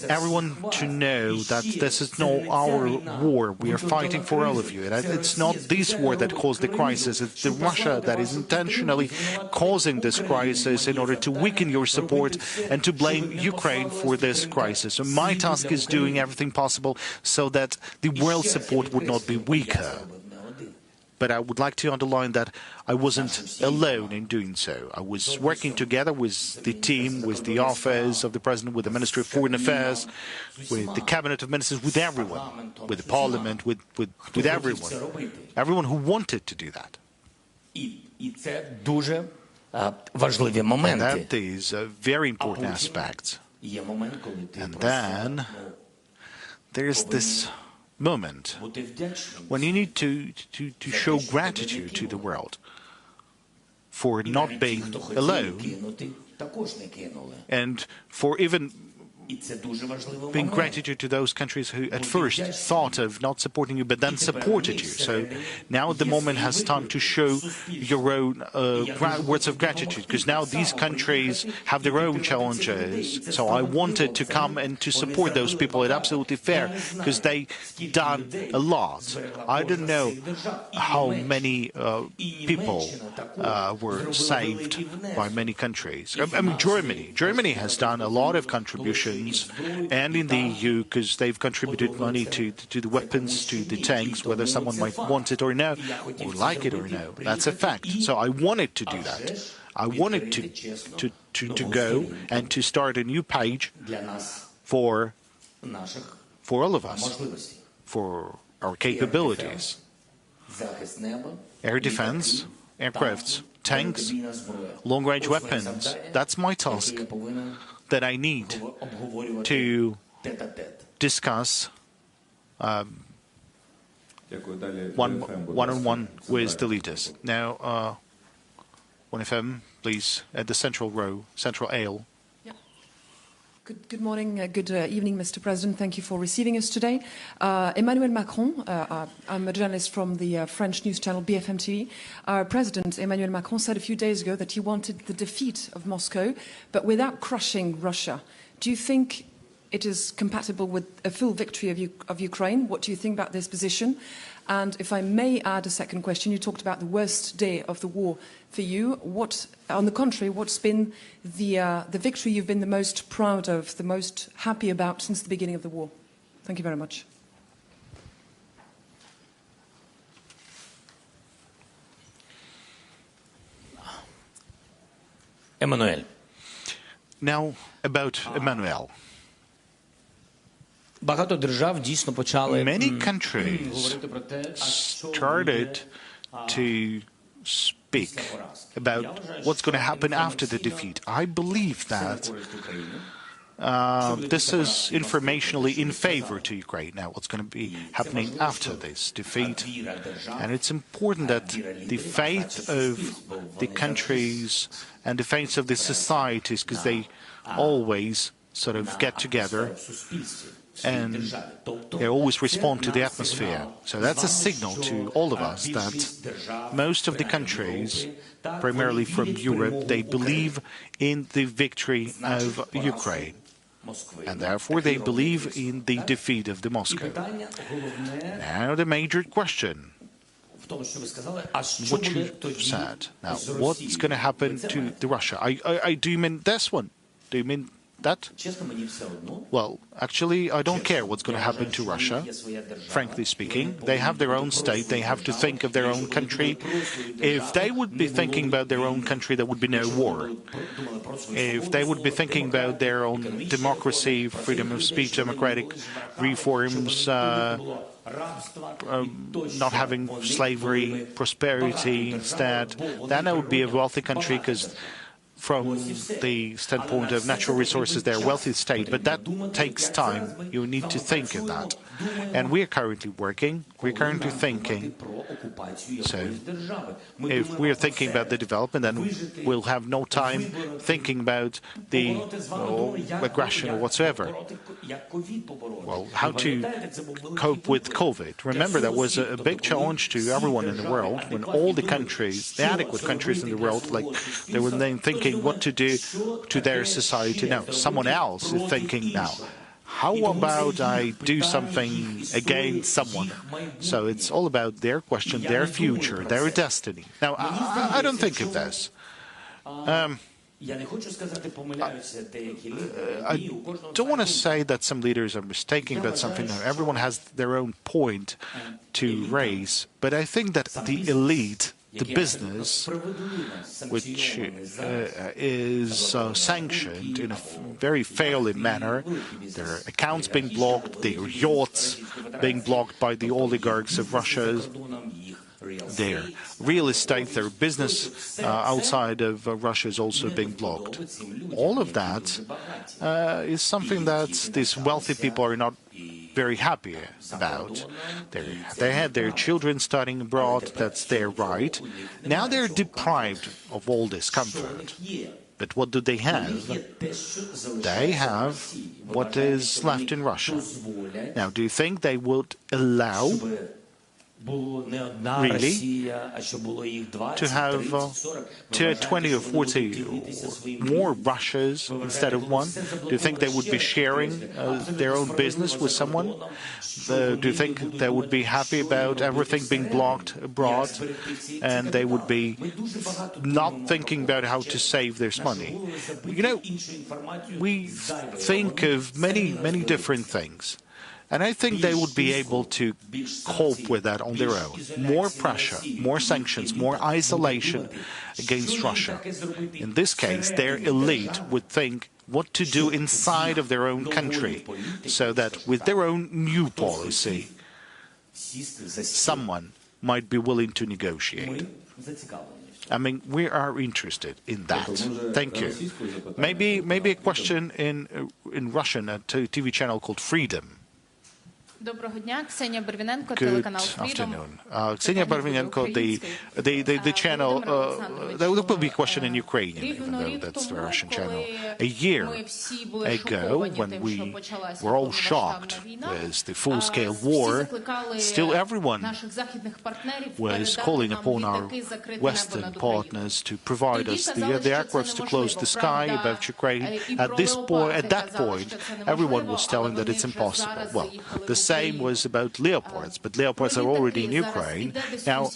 everyone to know that this is not our war. We are fighting for all of you, and it's not this war that caused the crisis. It's the Russia that is intentionally causing this crisis in order to weaken your support and to blame Ukraine for this crisis. So my task is doing everything possible so that the world support would not be weaker. But I would like to underline that I wasn't alone in doing so. I was working together with the team, with the office of the President, with the Ministry of Foreign Affairs, with the Cabinet of Ministers, with everyone, with the Parliament, with everyone. Everyone who wanted to do that. And that is a very important aspect. And then there's this moment when you need to show gratitude to the world for not being alone, and for even being gratitude to those countries who at first thought of not supporting you but then supported you. So now the moment has time to show your own words of gratitude, because now these countries have their own challenges. So I wanted to come and to support those people. It's absolutely fair, because they done a lot. I don't know how many people were saved by many countries. I mean, Germany has done a lot of contributions, and in the EU, because they've contributed money to the weapons, to the tanks, whether someone might want it or no, or like it or no. That's a fact. So I wanted to do that. I wanted to go and to start a new page for all of us, for our capabilities. Air defense, aircrafts, tanks, long-range weapons. That's my task that I need to discuss one-on-one with the leaders. Now, one of them, please, at the central row, central aisle. Good morning, good evening, Mr. President. Thank you for receiving us today. Emmanuel Macron, I'm a journalist from the French news channel BFM TV. Our President, Emmanuel Macron, said a few days ago that he wanted the defeat of Moscow, but without crushing Russia. Do you think it is compatible with a full victory of Ukraine? What do you think about this position? And if I may add a second question, you talked about the worst day of the war for you. What, on the contrary, what's been the victory you've been the most proud of, the most happy about since the beginning of the war? Thank you very much. Emmanuel. Now, about Emmanuel. Many countries started to speak about what's going to happen after the defeat. I believe that this is informationally in favor to Ukraine. Now, what's going to be happening after this defeat? And it's important that the faith of the countries and the faith of the societies, because they always sort of get together and they always respond to the atmosphere. So that's a signal to all of us that most of the countries, primarily from Europe, they believe in the victory of Ukraine. And therefore they believe in the defeat of the Moscow. Now the major question, what you said. Now, what's going to happen to the Russia? Do you mean this one? Do you mean that? Well, actually, I don't care what's going to happen to Russia, frankly speaking. They have their own state. They have to think of their own country. If they would be thinking about their own country, there would be no war. If they would be thinking about their own democracy, freedom of speech, democratic reforms, not having slavery, prosperity instead, then it would be a wealthy country, because from the standpoint of natural resources, they're a wealthy state, but that takes time. You need to think of that. And we are currently working, we're currently thinking. So if we're thinking about the development, then we'll have no time thinking about the aggression or whatsoever. Well, how to cope with COVID. Remember, that was a big challenge to everyone in the world when all the countries, the adequate countries in the world, like they were then thinking what to do to their society. Now, someone else is thinking now, how about I do something against someone? So it's all about their question, their future, their destiny. Now, I don't think of this. I don't want to say that some leaders are mistaken about something. No, everyone has their own point to raise. But I think that the elite, the business, which is sanctioned in a very fairly manner, their accounts being blocked, their yachts being blocked by the oligarchs of Russia, their real estate, their business outside of Russia is also being blocked. All of that is something that these wealthy people are not very happy about. They had their children studying abroad, that's their right. Now they're deprived of all this comfort. But what do they have? They have what is left in Russia. Now, do you think they would allow really to have 20 or 40 or more Russias instead of one? Do you think they would be sharing their own business with someone? Do you think they would be happy about everything being blocked abroad and they would be not thinking about how to save their money? You know, we think of many, many different things. And I think they would be able to cope with that on their own. More pressure, more sanctions, more isolation against Russia. In this case, their elite would think what to do inside of their own country, so that with their own new policy, someone might be willing to negotiate. I mean, we are interested in that. Thank you. Maybe a question in Russian, a TV channel called Freedom. Good afternoon. Ksenia Barvinenko, the channel, there will be a question in Ukrainian, even though that's the Russian channel. A year ago, when we were all shocked with the full-scale war, still everyone was calling upon our Western partners to provide us the aircraft to close the sky above Ukraine. At that point, everyone was telling that it's impossible. Well, the same was about Leopards, but Leopards are already in Ukraine. Now,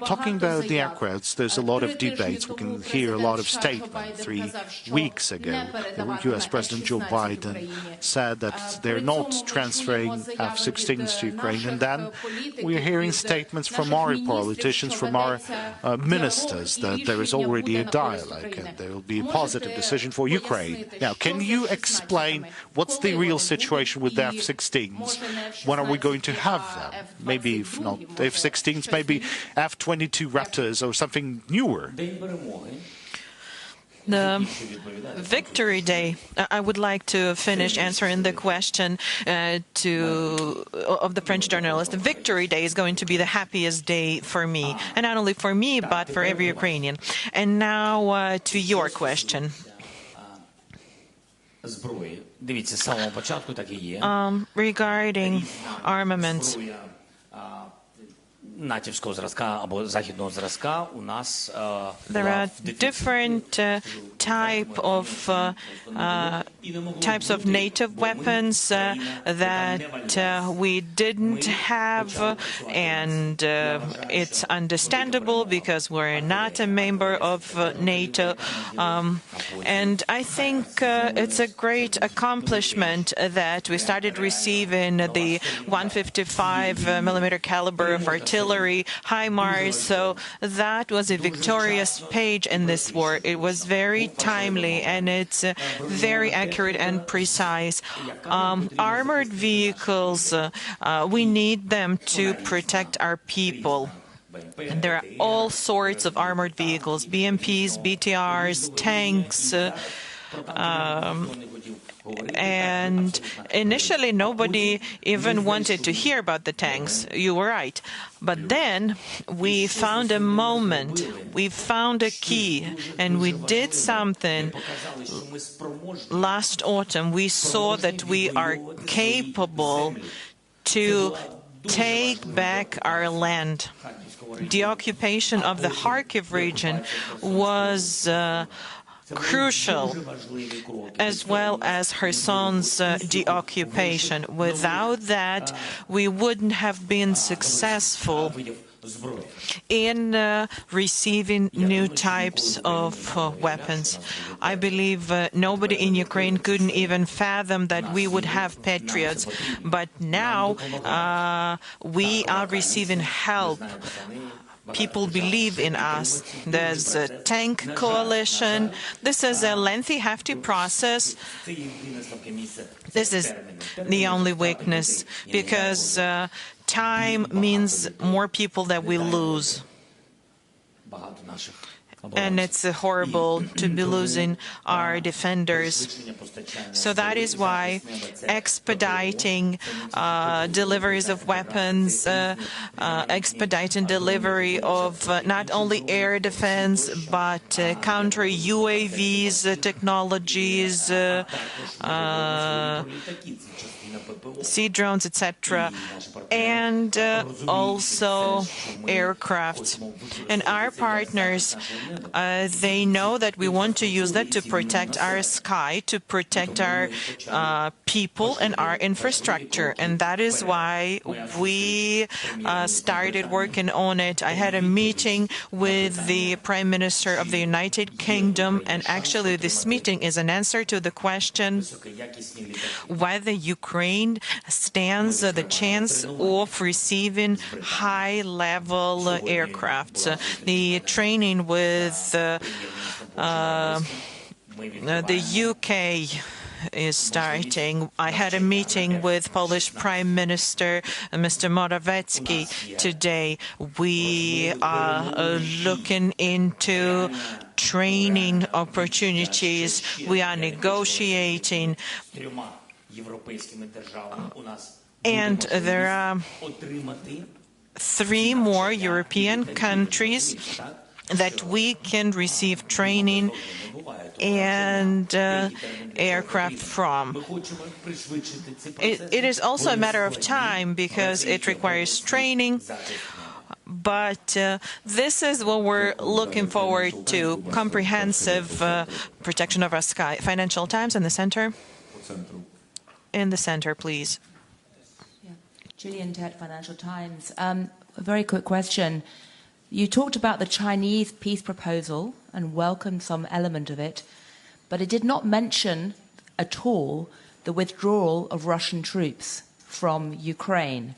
talking about the aircrafts, there's a lot of debates. We can hear a lot of statements. 3 weeks ago, the US President Joe Biden said that they're not transferring F-16s to Ukraine. And then we're hearing statements from our politicians, from our ministers, that there is already a dialogue and there will be a positive decision for Ukraine. Now, can you explain what's the real situation with the F-16s? When are we going to have them? Maybe if not F-16s, maybe F-22 Raptors or something newer. The Victory Day, I would like to finish answering the question of the French journalist. The Victory Day is going to be the happiest day for me, and not only for me, but for every Ukrainian. And now to your question. Regarding armaments, there are different types of native weapons that we didn't have, and it's understandable because we're not a member of NATO. And I think it's a great accomplishment that we started receiving the 155 millimeter caliber of artillery, HIMARS. So that was a victorious page in this war. It was very timely and it's very accurate and precise. Armored vehicles, we need them to protect our people. And there are all sorts of armored vehicles, BMPs, BTRs, tanks, and initially nobody even wanted to hear about the tanks. You were right. But then we found a moment, we found a key, and we did something. Last autumn, we saw that we are capable to take back our land. The occupation of the Kharkiv region was crucial, as well as Kherson's deoccupation. Without that, we wouldn't have been successful in receiving new types of weapons. I believe nobody in Ukraine couldn't even fathom that we would have Patriots, but now we are receiving help. People believe in us. There's a tank coalition. This is a lengthy, hefty process. This is the only weakness, because time means more people that we lose. And it's horrible to be losing our defenders. So that is why expediting deliveries of weapons, expediting delivery of not only air defense, but counter UAVs technologies, sea drones, etc., and also aircraft. And our partners, they know that we want to use that to protect our sky, to protect our people and our infrastructure. And that is why we started working on it. I had a meeting with the Prime Minister of the United Kingdom, and actually this meeting is an answer to the question whether Ukraine stands the chance of receiving high-level aircraft. The training with the UK is starting. I had a meeting with Polish Prime Minister Mr. Morawiecki today. We are looking into training opportunities. We are negotiating. And there are 3 more European countries that we can receive training and aircraft from. It is also a matter of time because it requires training, but this is what we're looking forward to, comprehensive protection of our sky. Financial Times in the center. In the center, please. Gillian Ted, Financial Times. A very quick question. You talked about the Chinese peace proposal and welcomed some element of it, but it did not mention at all the withdrawal of Russian troops from Ukraine.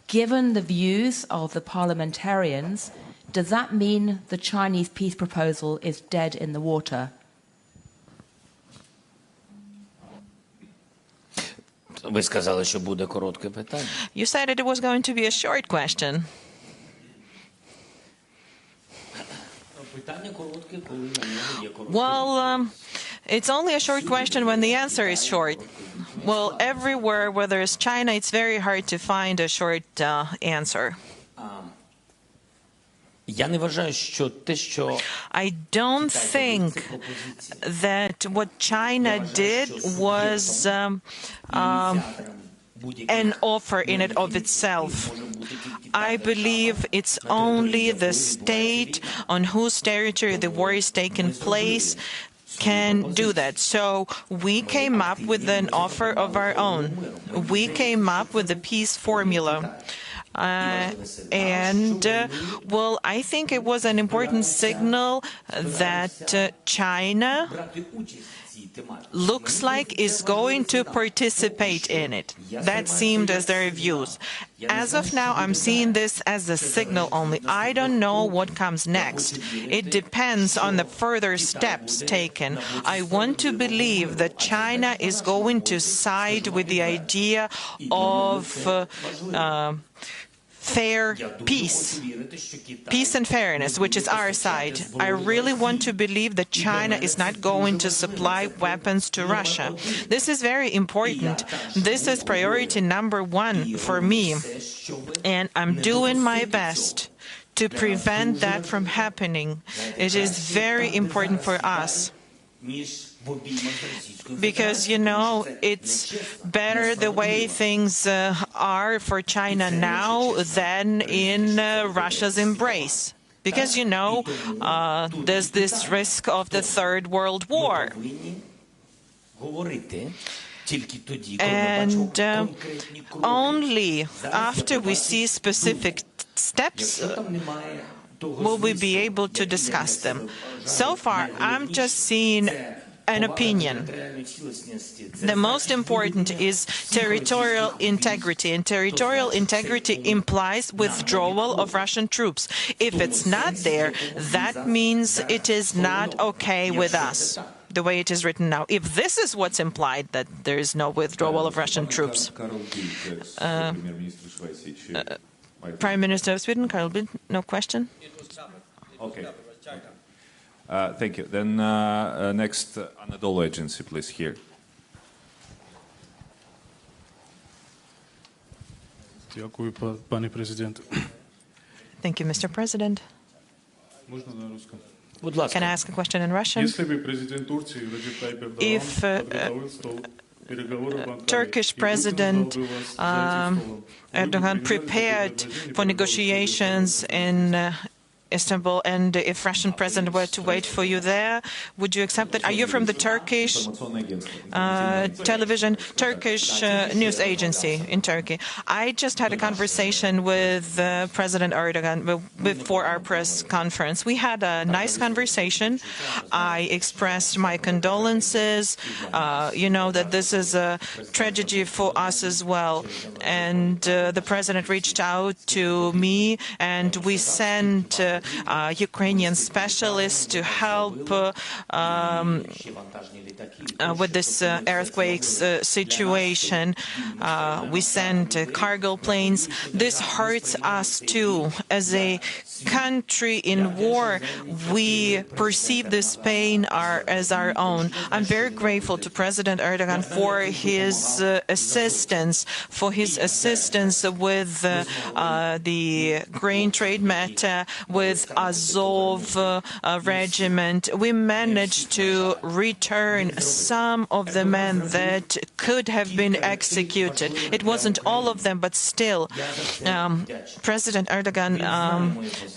Given the views of the parliamentarians, does that mean the Chinese peace proposal is dead in the water? Ви сказали, що буде коротке питання. You said it was going to be a short question. Well, it's only a short question when the answer is short. Well, everywhere where there's China, it's very hard to find a short answer. I don't think that what China did was an offer in and of itself. I believe it's only the state on whose territory the war is taking place can do that. So we came up with an offer of our own. We came up with the peace formula. Well, I think it was an important signal that China looks like is going to participate in it. That seemed as their views. As of now, I'm seeing this as a signal only. I don't know what comes next. It depends on the further steps taken. I want to believe that China is going to side with the idea of fair peace. Peace and fairness, which is our side. I really want to believe that China is not going to supply weapons to Russia. This is very important. This is priority number one for me. And I'm doing my best to prevent that from happening. It is very important for us. Because, you know, it's better the way things are for China now than in Russia's embrace. Because, you know, there's this risk of the Third World War. And only after we see specific steps will we be able to discuss them. So far, I'm just seeing an opinion. The most important is territorial integrity, and territorial integrity implies withdrawal of Russian troops. If it's not there, that means it is not okay with us, the way it is written now. If this is what's implied, that there is no withdrawal of Russian troops. Prime Minister of Sweden, Carl Bildt, no question? Okay. Thank you. Then next, Anadolu Agency, please, here. Thank you, Mr. President. Can I ask a question in Russian? If Turkish President Erdogan prepared for negotiations in Istanbul, and if Russian President were to wait for you there, would you accept that? Are you from the Turkish television, Turkish news agency in Turkey? I just had a conversation with President Erdogan before our press conference. We had a nice conversation. I expressed my condolences, you know, that this is a tragedy for us as well. And the President reached out to me, and we sent Ukrainian specialists to help with this earthquakes situation. We sent cargo planes. This hurts us too. As a country in war, we perceive this pain as our own. I'm very grateful to President Erdogan for his assistance, with the grain trade matter, with Azov regiment. We managed to return some of the men that could have been executed. It wasn't all of them, but still, President Erdogan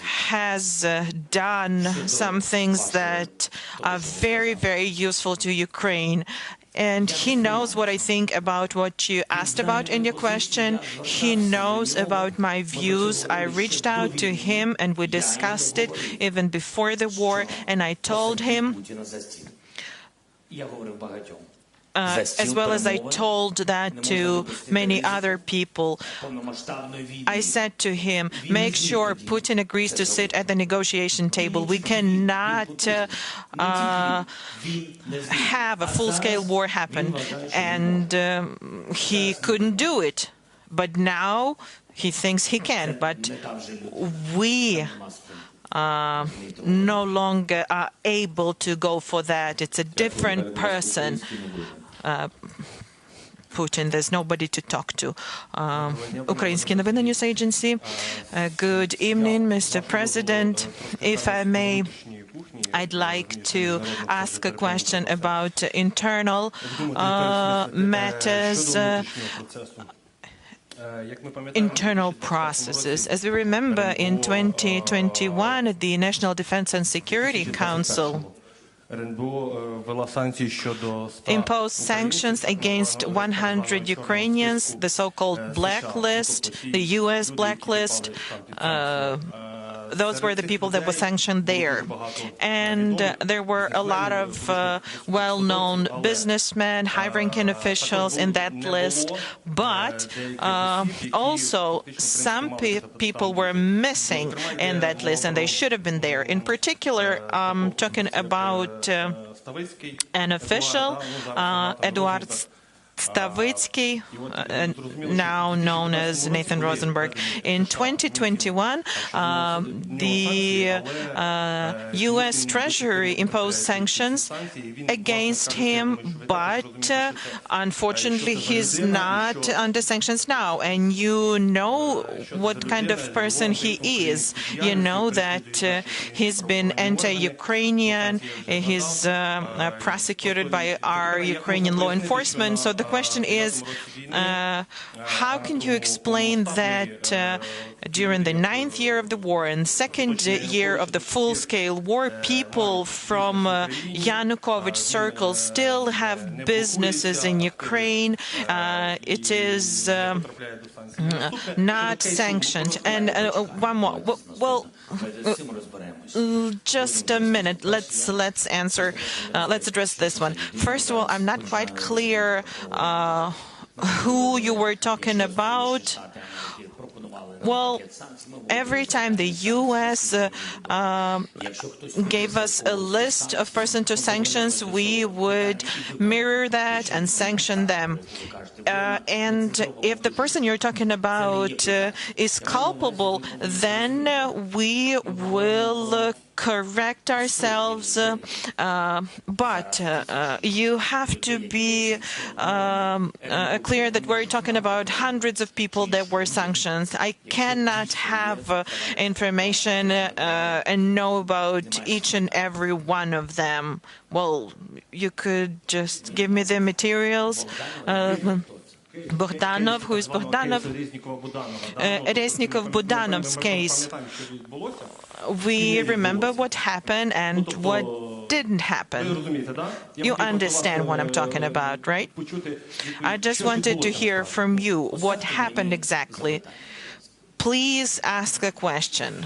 has done some things that are very, very useful to Ukraine. And he knows what I think about what you asked about in your question. He knows about my views. I reached out to him and we discussed it even before the war. And I told him, as well as I told that to many other people, I said to him, make sure Putin agrees to sit at the negotiation table. We cannot have a full-scale war happen. And he couldn't do it. But now he thinks he can. But we no longer are able to go for that. It's a different person. Putin, there's nobody to talk to. Ukrainsky Noviny News Agency. Good evening, Mr. President. If I may, I'd like to ask a question about internal matters, internal processes. As we remember, in 2021, the National Defense and Security Council imposed sanctions against 100 Ukrainians, the so-called blacklist, the U.S. blacklist. Those were the people that were sanctioned there. And there were a lot of well-known businessmen, high-ranking officials in that list. But also some people were missing in that list, and they should have been there. In particular, talking about an official, Eduard Stavitsky, now known as Nathan Rosenberg. In 2021, the U.S. Treasury imposed sanctions against him, but unfortunately he's not under sanctions now. And you know what kind of person he is. You know that he's been anti-Ukrainian, he's prosecuted by our Ukrainian law enforcement. So the question is, how can you explain that during the 9th year of the war and 2nd year of the full-scale war, people from Yanukovych circles still have businesses in Ukraine? It is not sanctioned. And one more. Well, just a minute. Let's answer. Let's address this one. First of all, I'm not quite clear who you were talking about. Well, every time the U.S. gave us a list of persons to sanctions, we would mirror that and sanction them. And if the person you're talking about is culpable, then we will correct ourselves, but you have to be clear that we're talking about hundreds of people that were sanctioned. I cannot have information and know about each and every one of them. Well, you could just give me the materials. Bogdanov, who is Bogdanov? Reznikov Budanov's case. We remember what happened and what didn't happen. You understand what I'm talking about, right? I just wanted to hear from you what happened exactly. Please ask a question.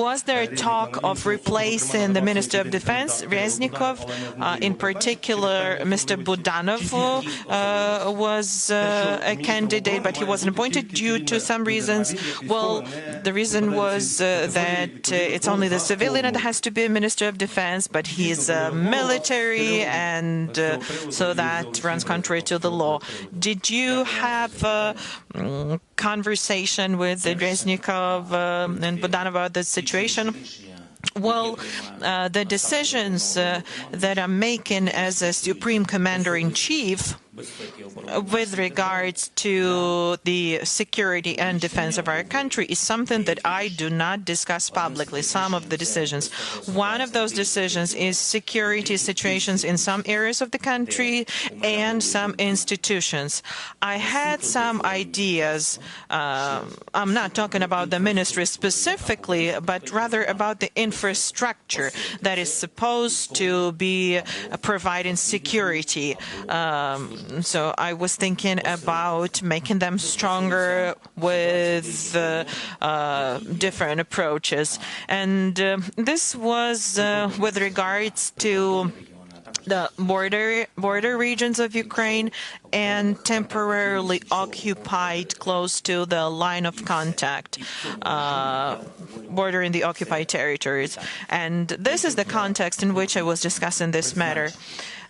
Was there talk of replacing the Minister of Defense, Reznikov? In particular, Mr. Budanov was a candidate, but he wasn't appointed due to some reasons. Well, the reason was that it's only the civilian that has to be a Minister of Defense, but he's military, and so that runs contrary to the law. Did you have a conversation with Reznikov and Budanov about the situation? Well, the decisions that I'm making as a Supreme Commander-in-Chief with regards to the security and defense of our country is something that I do not discuss publicly, some of the decisions. One of those decisions is security situations in some areas of the country and some institutions. I had some ideas. I'm not talking about the ministry specifically, but rather about the infrastructure that is supposed to be providing security. So I was thinking about making them stronger with different approaches. And this was with regards to the border regions of Ukraine and temporarily occupied close to the line of contact, bordering the occupied territories. And this is the context in which I was discussing this matter.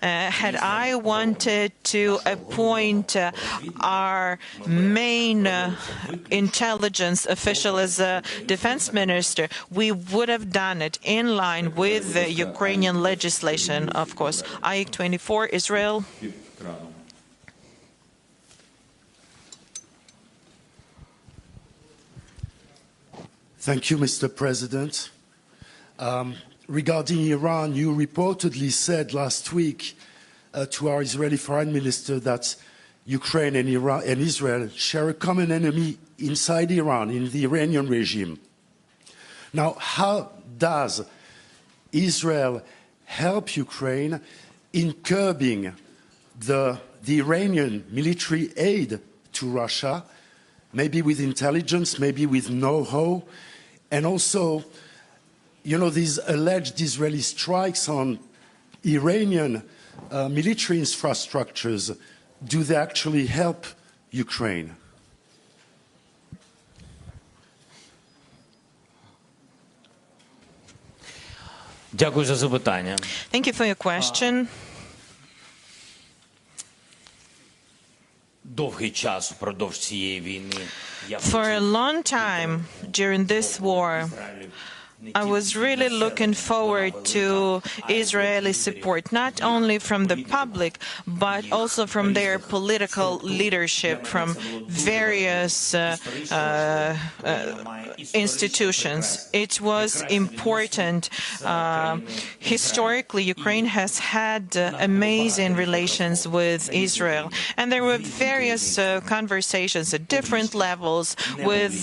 Had I wanted to appoint our main intelligence official as a defense minister, we would have done it in line with the Ukrainian legislation, of course. AIK 24, Israel. Thank you, Mr. President. Regarding Iran, you reportedly said last week to our Israeli foreign minister that Ukraine and Israel share a common enemy inside Iran, in the Iranian regime. Now, how does Israel help Ukraine in curbing the Iranian military aid to Russia, maybe with intelligence, maybe with know-how, and also, you know, these alleged Israeli strikes on Iranian military infrastructures, do they actually help Ukraine? Дякую за запитання. Thank you for your question. Довгий час впродовж цієї війни For a long time during this war, I was really looking forward to Israeli support, not only from the public, but also from their political leadership, from various institutions. It was important. Historically, Ukraine has had amazing relations with Israel, and there were various conversations at different levels with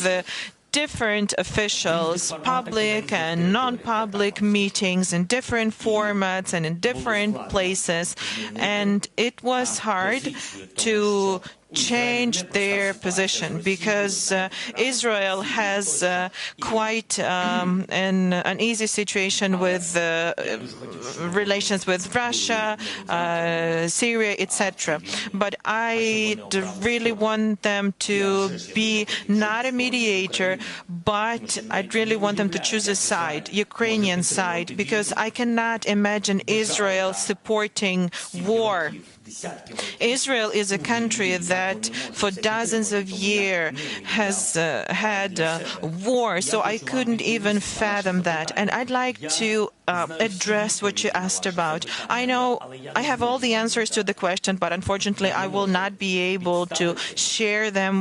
different officials, public and non-public meetings in different formats and in different places. And it was hard to change their position because Israel has quite an uneasy situation with relations with Russia, Syria, etc. But I really want them to be not a mediator, but I really want them to choose a side, Ukrainian side, because I cannot imagine Israel supporting war. Israel is a country that for dozens of years has had war, so I couldn't even fathom that. And I'd like to address what you asked about. I know I have all the answers to the question, but unfortunately I will not be able to share them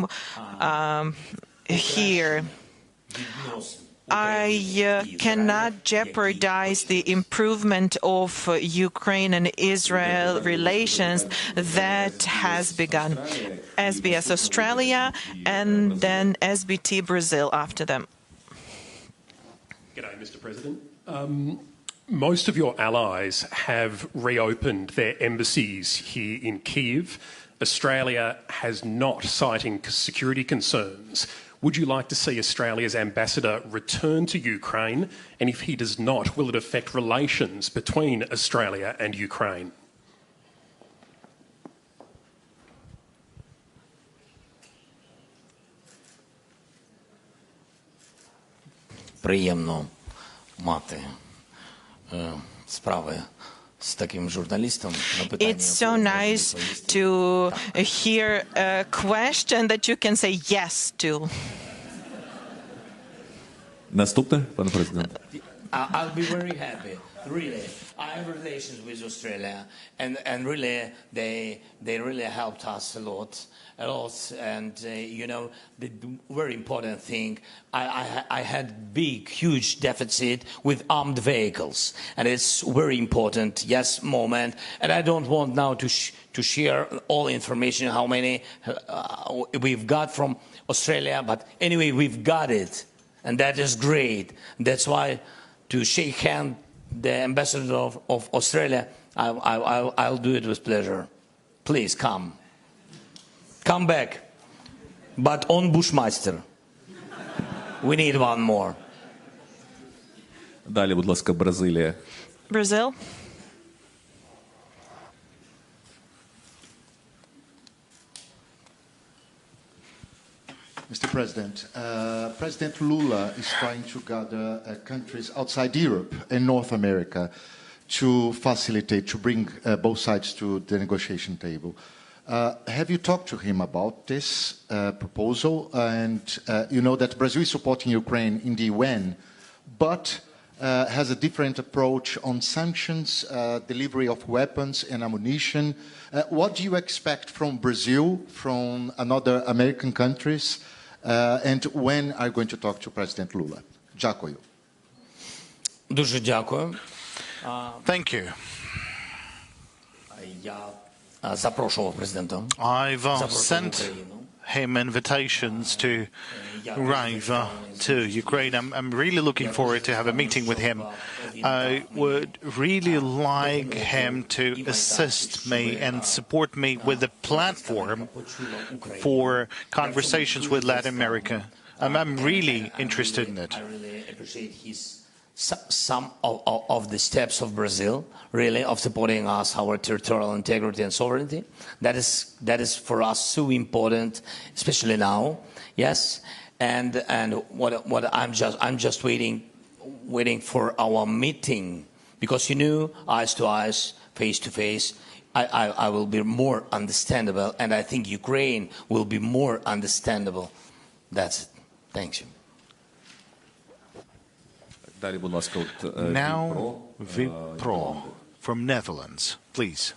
here. I cannot jeopardize the improvement of Ukraine and Israel relations that has begun. SBS Australia and then SBT Brazil after them. G'day, Mr. President. Most of your allies have reopened their embassies here in Kiev. Australia has not, citing security concerns. Would you like to see Australia's ambassador return to Ukraine? And if he does not, will it affect relations between Australia and Ukraine? Приємно мати справи з таким журналістом. It's so nice to hear a question that you can say yes to. Наступне, пане президент. I'll be very happy. Really, I have relations with Australia, and really, they really helped us a lot. And you know, the very important thing, I had big, huge deficit with armed vehicles, and it's very important, yes, moment. And I don't want now to share all information how many we've got from Australia, but anyway, we've got it, and that is great. That's why to shake hand the ambassador of Australia, I'll do it with pleasure. Please come. Come back, but on Bushmaster. We need one more. Далі, будь ласка, Бразилія. Brazil. Mr. President, President Lula is trying to gather countries outside Europe and North America to facilitate, to bring both sides to the negotiation table. Have you talked to him about this proposal? And you know that Brazil is supporting Ukraine in the UN, but has a different approach on sanctions, delivery of weapons and ammunition. What do you expect from Brazil, from another American countries, and when are you going to talk to President Lula? Дякую. Дуже дякую. Thank you. Запрошував президента. I've sent him invitations to arrive to Ukraine. I'm really looking forward to have a meeting with him. I would really like him to assist me and support me with a platform for conversations with Latin America. I'm really interested in it. I really appreciate some of the steps of Brazil, really, of supporting us, our territorial integrity and sovereignty. That is for us so important, especially now. Yes, and what I'm just waiting for our meeting Because eyes to eyes, face to face, I will be more understandable, and I think Ukraine will be more understandable. That's it. Thank you. Now, Vipro from Netherlands, please.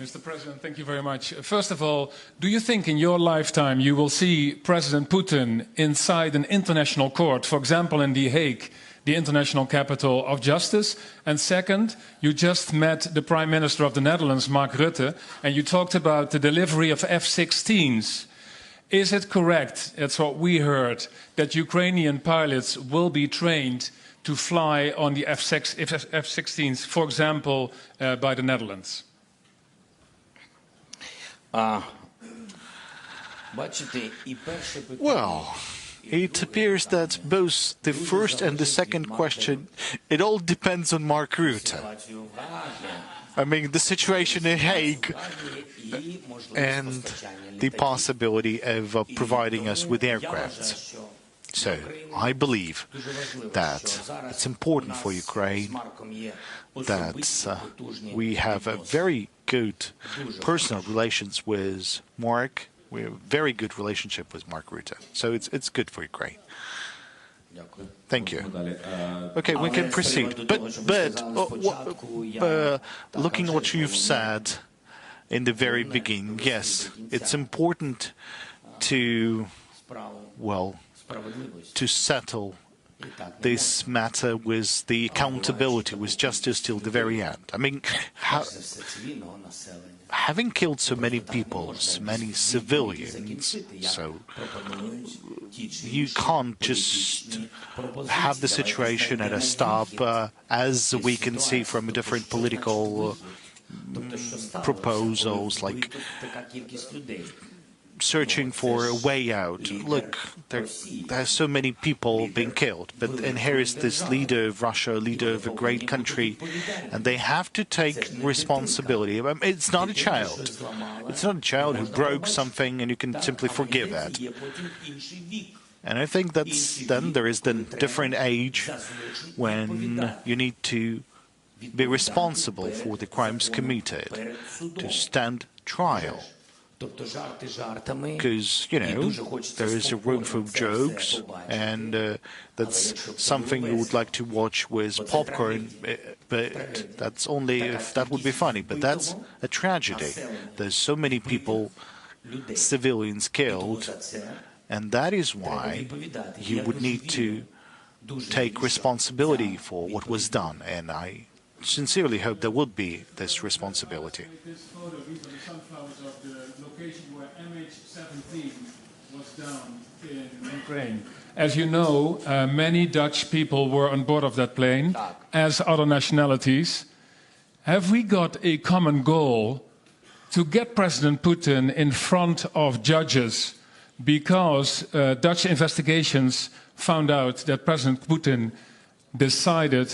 Mr. President, thank you very much. First of all, do you think in your lifetime you will see President Putin inside an international court, for example in The Hague, the international capital of justice? And second, you just met the Prime Minister of the Netherlands, Mark Rutte, and you talked about the delivery of F-16s. Is it correct, that's what we heard, that Ukrainian pilots will be trained to fly on the F-16s, for example, by the Netherlands? Well, it appears that both the first and the second question, it all depends on Mark Rutte. I mean, the situation in Hague and the possibility of providing us with aircraft. So, I believe that it's important for Ukraine that we have a very good personal relations with Mark. We have a very good relationship with Mark Rutte. So it's good for Ukraine. Thank you. Okay, we can proceed. But looking at what you've said in the very beginning, yes, it's important to, well, to settle this matter with the accountability, with justice till the very end. I mean, having killed so many people, so many civilians, so you can't just have the situation at a stop, as we can see from different political proposals, like searching for a way out. Look, there's so many people being killed, and here is this leader of Russia, leader of a great country, and they have to take responsibility. It's not a child. It's not a child who broke something and you can simply forgive that. And I think there is the different age when you need to be responsible for the crimes committed, to stand trial. Because, there is a room for jokes, and that's something you would like to watch with popcorn, but that's only if that would be funny. But that's a tragedy. There's so many people, civilians killed, and that is why you would need to take responsibility for what was done, and I sincerely hope there will be this responsibility. This photo, these are the sunflowers of the location where MH17 was down in Ukraine. As you know, many Dutch people were on board of that plane, as other nationalities. Have we got a common goal to get President Putin in front of judges? Because Dutch investigations found out that President Putin decided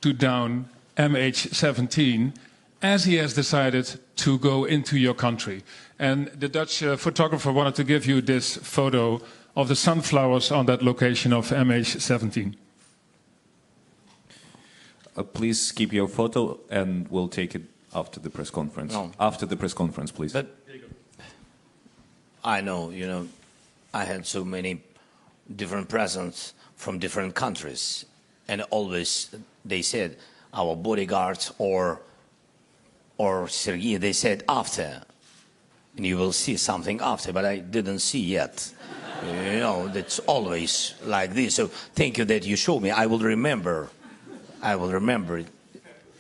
to down MH17, as he has decided to go into your country. And the Dutch photographer wanted to give you this photo of the sunflowers on that location of MH17. Please keep your photo, and we'll take it after the press conference. No. After the press conference, please. But I know, I had so many different presidents from different countries, and always they said, our bodyguards or Sergei, they said after, and you will see something after, but I didn't see yet. That's always like this. So thank you that you showed me. I will remember it.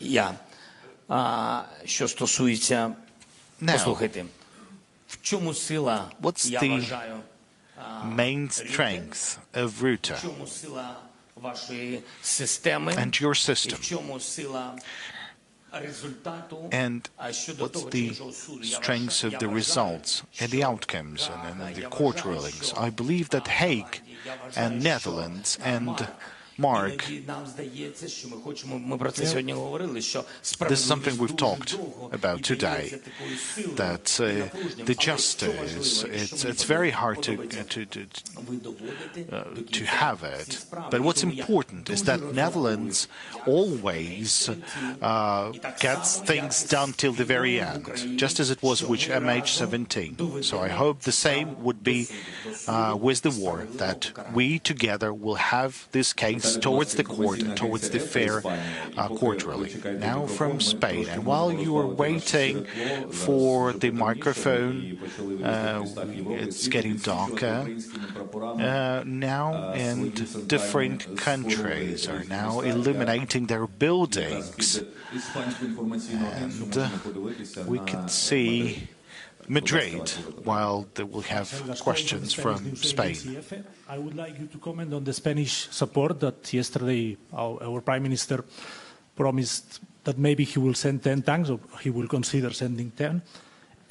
Yeah. Що стосується, послухайте, в чому сила, я вважаю, main strength of Rutte and your system, and what's the strengths of the results and the outcomes and the court rulings. I believe that Hague and Netherlands and mark. This is something we've talked about today, that the justice, it's very hard to have it. But what's important is that Netherlands always gets things done till the very end, just as it was with MH17. So I hope the same would be with the war, that we together will have this case towards the court and towards the fair court, really. Now from Spain, and while you are waiting for the microphone, it's getting darker. Now, and different countries are now illuminating their buildings, and we can see Madrid, while they will have questions from Spain. I would like you to comment on the Spanish support that yesterday our Prime Minister promised that maybe he will send 10 tanks, or he will consider sending 10.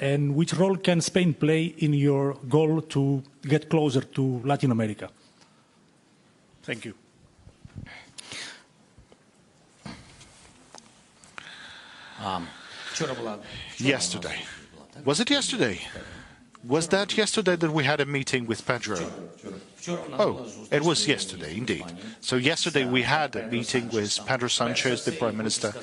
And which role can Spain play in your goal to get closer to Latin America? Thank you. Yesterday. Was it yesterday? Was that yesterday that we had a meeting with Pedro? Oh, it was yesterday, indeed. So yesterday we had a meeting with Pedro Sanchez, the Prime Minister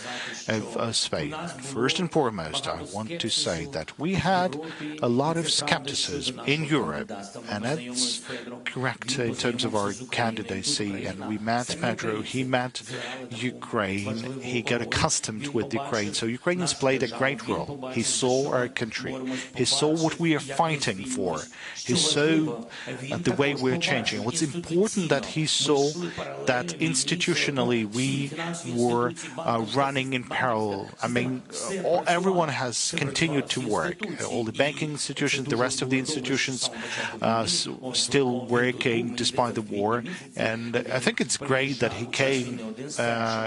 of Spain. First and foremost, I want to say that we had a lot of skepticism in Europe, and that's correct in terms of our candidacy. And we met Pedro, he met Ukraine, he got accustomed with Ukraine. So Ukrainians played a great role. He saw our country, he saw what we are fighting for, he saw the way we're changing. What's important that he saw that institutionally we were running in parallel. I mean, everyone has continued to work. All the banking institutions, the rest of the institutions still working despite the war. And I think it's great that he came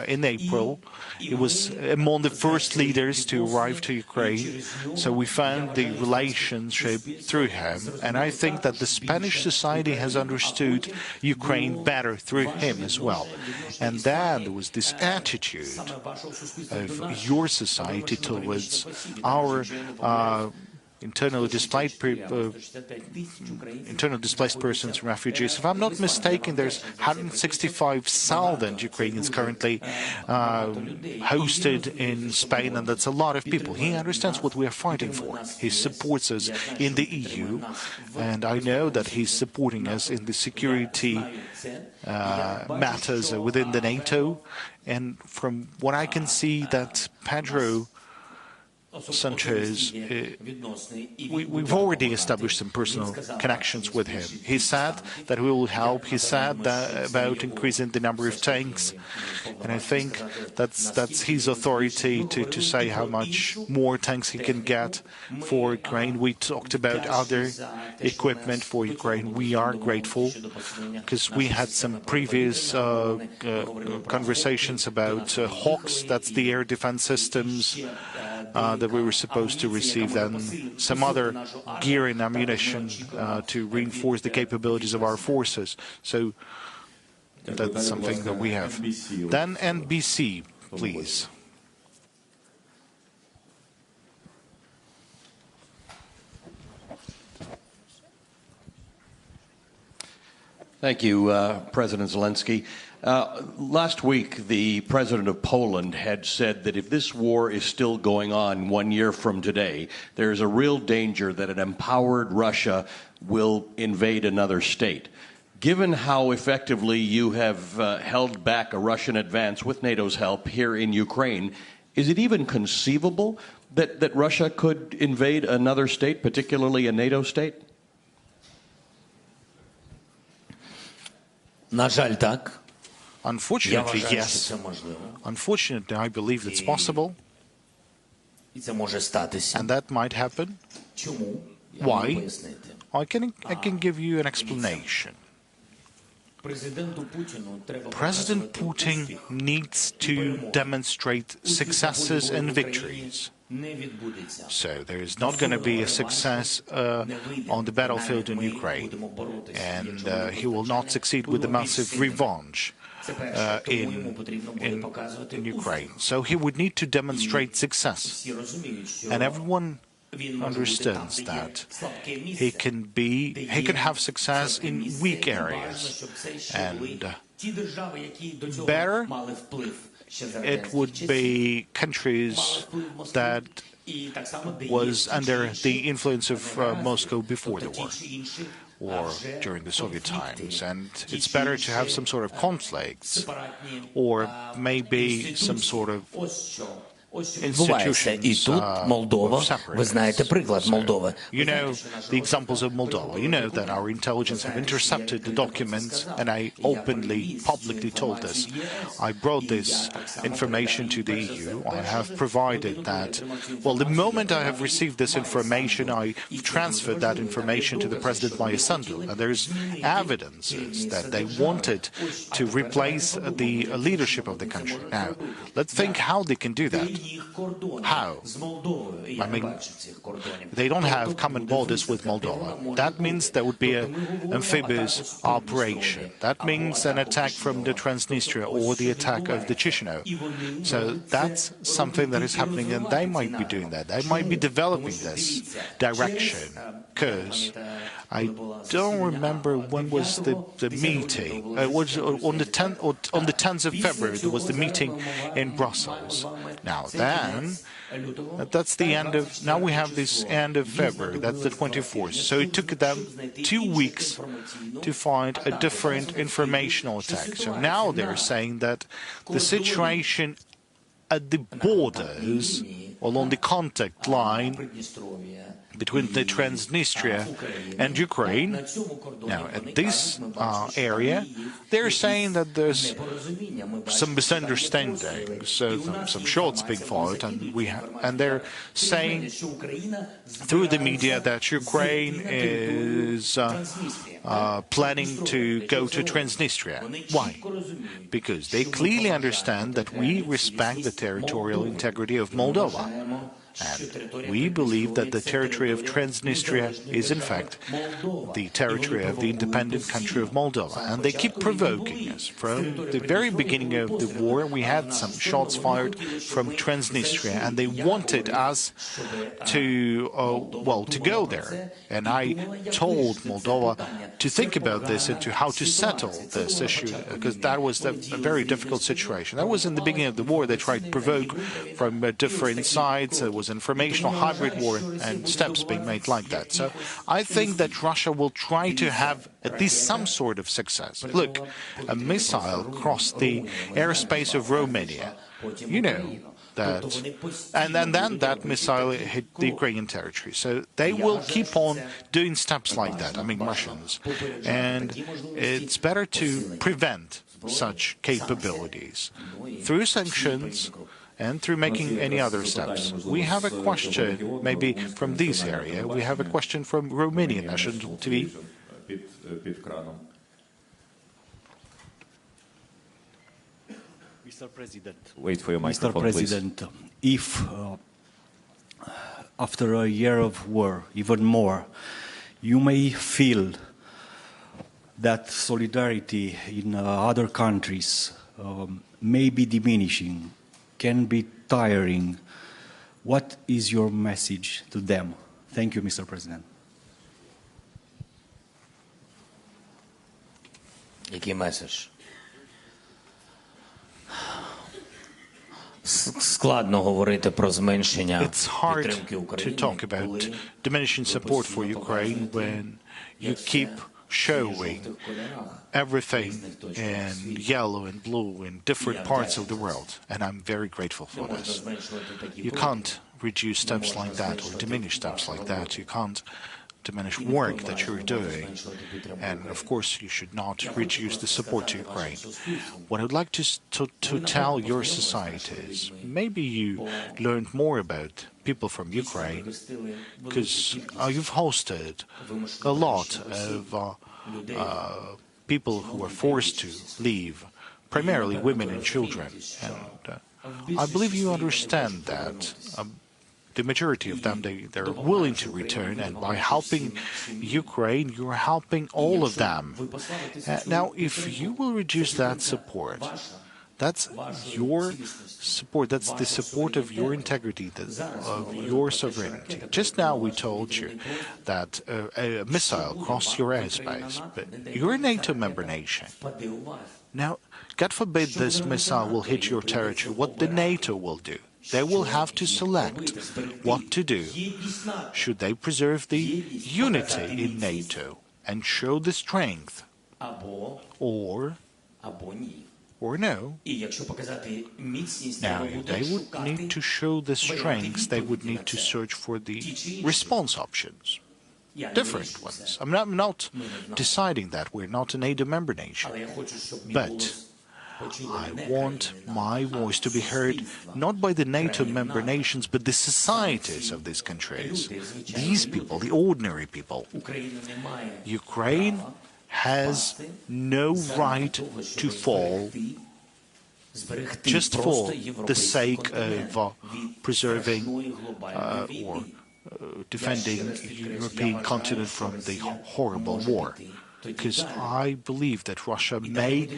in April. He was among the first leaders to arrive to Ukraine. So we found the relationship through him. And I think that the Spanish society has understood Ukraine better through him as well. And then there was this attitude of your society towards our internally displaced persons, refugees. If I'm not mistaken, there's 165,000 Ukrainians currently hosted in Spain, and that's a lot of people. He understands what we are fighting for. He supports us in the EU, and I know that he's supporting us in the security matters within the NATO. And from what I can see, that Pedro Sanchez, we've already established some personal connections with him. He said that we will help. He said that about increasing the number of tanks, and I think that's his authority to say how much more tanks he can get for Ukraine. We talked about other equipment for Ukraine. We are grateful because we had some previous conversations about Hawks, that's the air defense systems that we were supposed to receive, then some other gear and ammunition to reinforce the capabilities of our forces. So that's something that we have. Then NBC, please. Thank you, President Zelensky. Last week, the president of Poland had said that if this war is still going on 1 year from today, there is a real danger that an empowered Russia will invade another state. Given how effectively you have held back a Russian advance with NATO's help here in Ukraine, is it even conceivable that Russia could invade another state, particularly a NATO state? На жаль, так. Unfortunately, yes. Unfortunately, I believe it's possible. And that might happen. Why? I can give you an explanation. President Putin needs to demonstrate successes and victories. So there is not going to be a success on the battlefield in Ukraine, and he will not succeed with the massive revenge in Ukraine. So he would need to demonstrate success. And everyone understands that he can have success in weak areas, and better it would be countries that was under the influence of Moscow before the war or during the Soviet times, and it's better to have some sort of conflicts or maybe some sort of Відбувається. І тут Молдова, ви знаєте приклад Молдови. You know the examples of Moldova. You know that our intelligence have intercepted the documents, and I openly, publicly told this. I brought this information to the EU. I have provided that. Well, the moment I have received this information, I transferred that information to the President Mayassandu, and there's evidences that they wanted to replace the leadership of the country. Now, let's think how they can do that. How? I mean, they don't have common borders with Moldova. That means there would be an amphibious operation. That means an attack from the Transnistria or the attack of the Chisinau. So that's something that is happening, and they might be doing that. They might be developing this direction, because I don't remember when was the meeting. It was on the 10th of February. There was the meeting in Brussels. Now then, that's the end of. Now we have this end of February. That's the 24th. So it took them 2 weeks to find a different informational attack. So now they're saying that the situation at the borders, along the contact line between the Transnistria and Ukraine. Now, at this area, they're saying that there's some misunderstandings, some shots being fired, and they're saying through the media that Ukraine is planning to go to Transnistria. Why? Because they clearly understand that we respect the territorial integrity of Moldova. And we believe that the territory of Transnistria is, in fact, the territory of the independent country of Moldova. And they keep provoking us. From the very beginning of the war, we had some shots fired from Transnistria, and they wanted us to go there. And I told Moldova to think about this and to how to settle this issue, because that was a very difficult situation. That was in the beginning of the war. They tried to provoke from different sides. It was informational hybrid war and steps being made like that. So I think that Russia will try to have at least some sort of success. Look, a missile crossed the airspace of Romania. You know that, and then that missile hit the Ukrainian territory. So they will keep on doing steps like that, I mean Russians. And it's better to prevent such capabilities through sanctions and through making any other steps. We have a question, maybe from this area. We have a question from Romanian National TV. Mr. President. Wait for your microphone, Mr. President, please. If after a year of war, even more, you may feel that solidarity in other countries may be diminishing, can be tiring, what is your message to them? Thank you, Mr. President. Який меседж? Складно говорити про зменшення підтримки України, to talk about diminishing support for Ukraine when you keep showing everything in yellow and blue in different parts of the world, and I'm very grateful for this. You can't reduce steps like that or diminish steps like that. You can't diminish work that you're doing, and of course you should not reduce the support to Ukraine. What I'd like to tell your societies, maybe you learned more about people from Ukraine, because you've hosted a lot of people who are forced to leave, primarily women and children, and I believe you understand that. the majority of them, they're willing to return, and by helping Ukraine, you're helping all of them. Now, if you will reduce that support, that's your support, that's the support of your integrity, of your sovereignty. Just now we told you that a missile crossed your airspace, but you're a NATO member nation. Now, God forbid this missile will hit your territory, what the NATO will do? They will have to select what to do. Should they preserve the unity in NATO and show the strength, or no? Now, they would need to show the strengths, they would need to search for the response options, different ones. I'm not deciding that. We're not a NATO member nation. But I want my voice to be heard not by the NATO member nations, but the societies of these countries. These people, the ordinary people. Ukraine has no right to fall just for the sake of preserving or defending the European continent from the horrible war. Because I believe that Russia may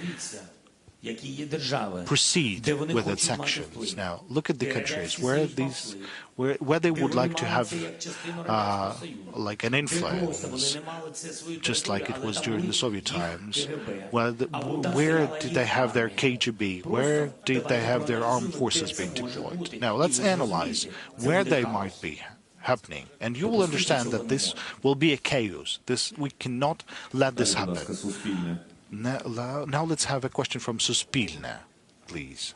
proceed with its actions. Now, look at the countries where they would like to have like an influence, just like it was during the Soviet times. Where did they have their KGB? Where did they have their armed forces being deployed? Now, let's analyze where they might be happening, and you will understand that this will be a chaos. We cannot let this happen. Now let's have a question from Suspilne, please.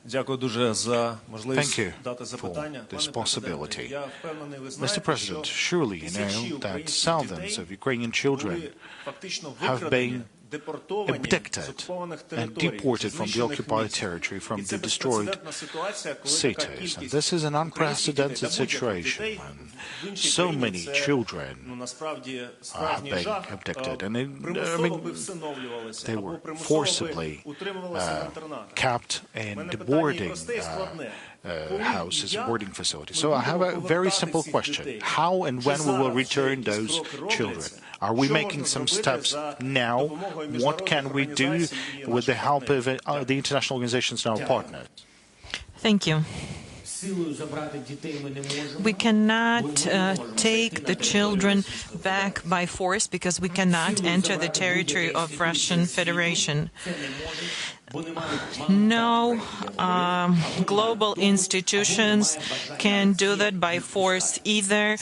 Thank you for this possibility. Mr. President, surely you know that thousands of Ukrainian children have been abducted and deported from the occupied territory, from the destroyed cities. And this is an unprecedented situation when so many children have been abducted. And they were forcibly kept in the boarding houses, boarding facilities. So I have a very simple question. How and when we will return those children? Are we making some steps now? What can we do with the help of the international organizations and our partners? Thank you. We cannot take the children back by force because we cannot enter the territory of Russian Federation. No global institutions can do that by force either.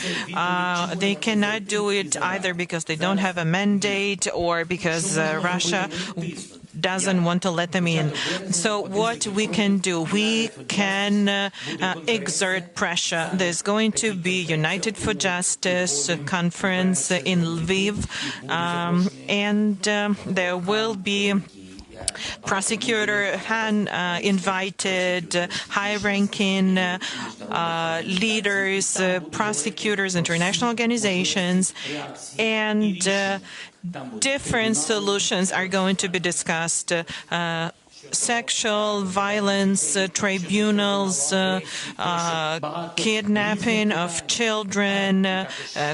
They cannot do it either because they don't have a mandate or because Russia doesn't want to let them in. So what we can do, we can exert pressure. There's going to be United for Justice conference in Lviv, and there will be Prosecutor Han invited high-ranking leaders, prosecutors, international organizations, and different solutions are going to be discussed. Sexual violence tribunals, kidnapping of children,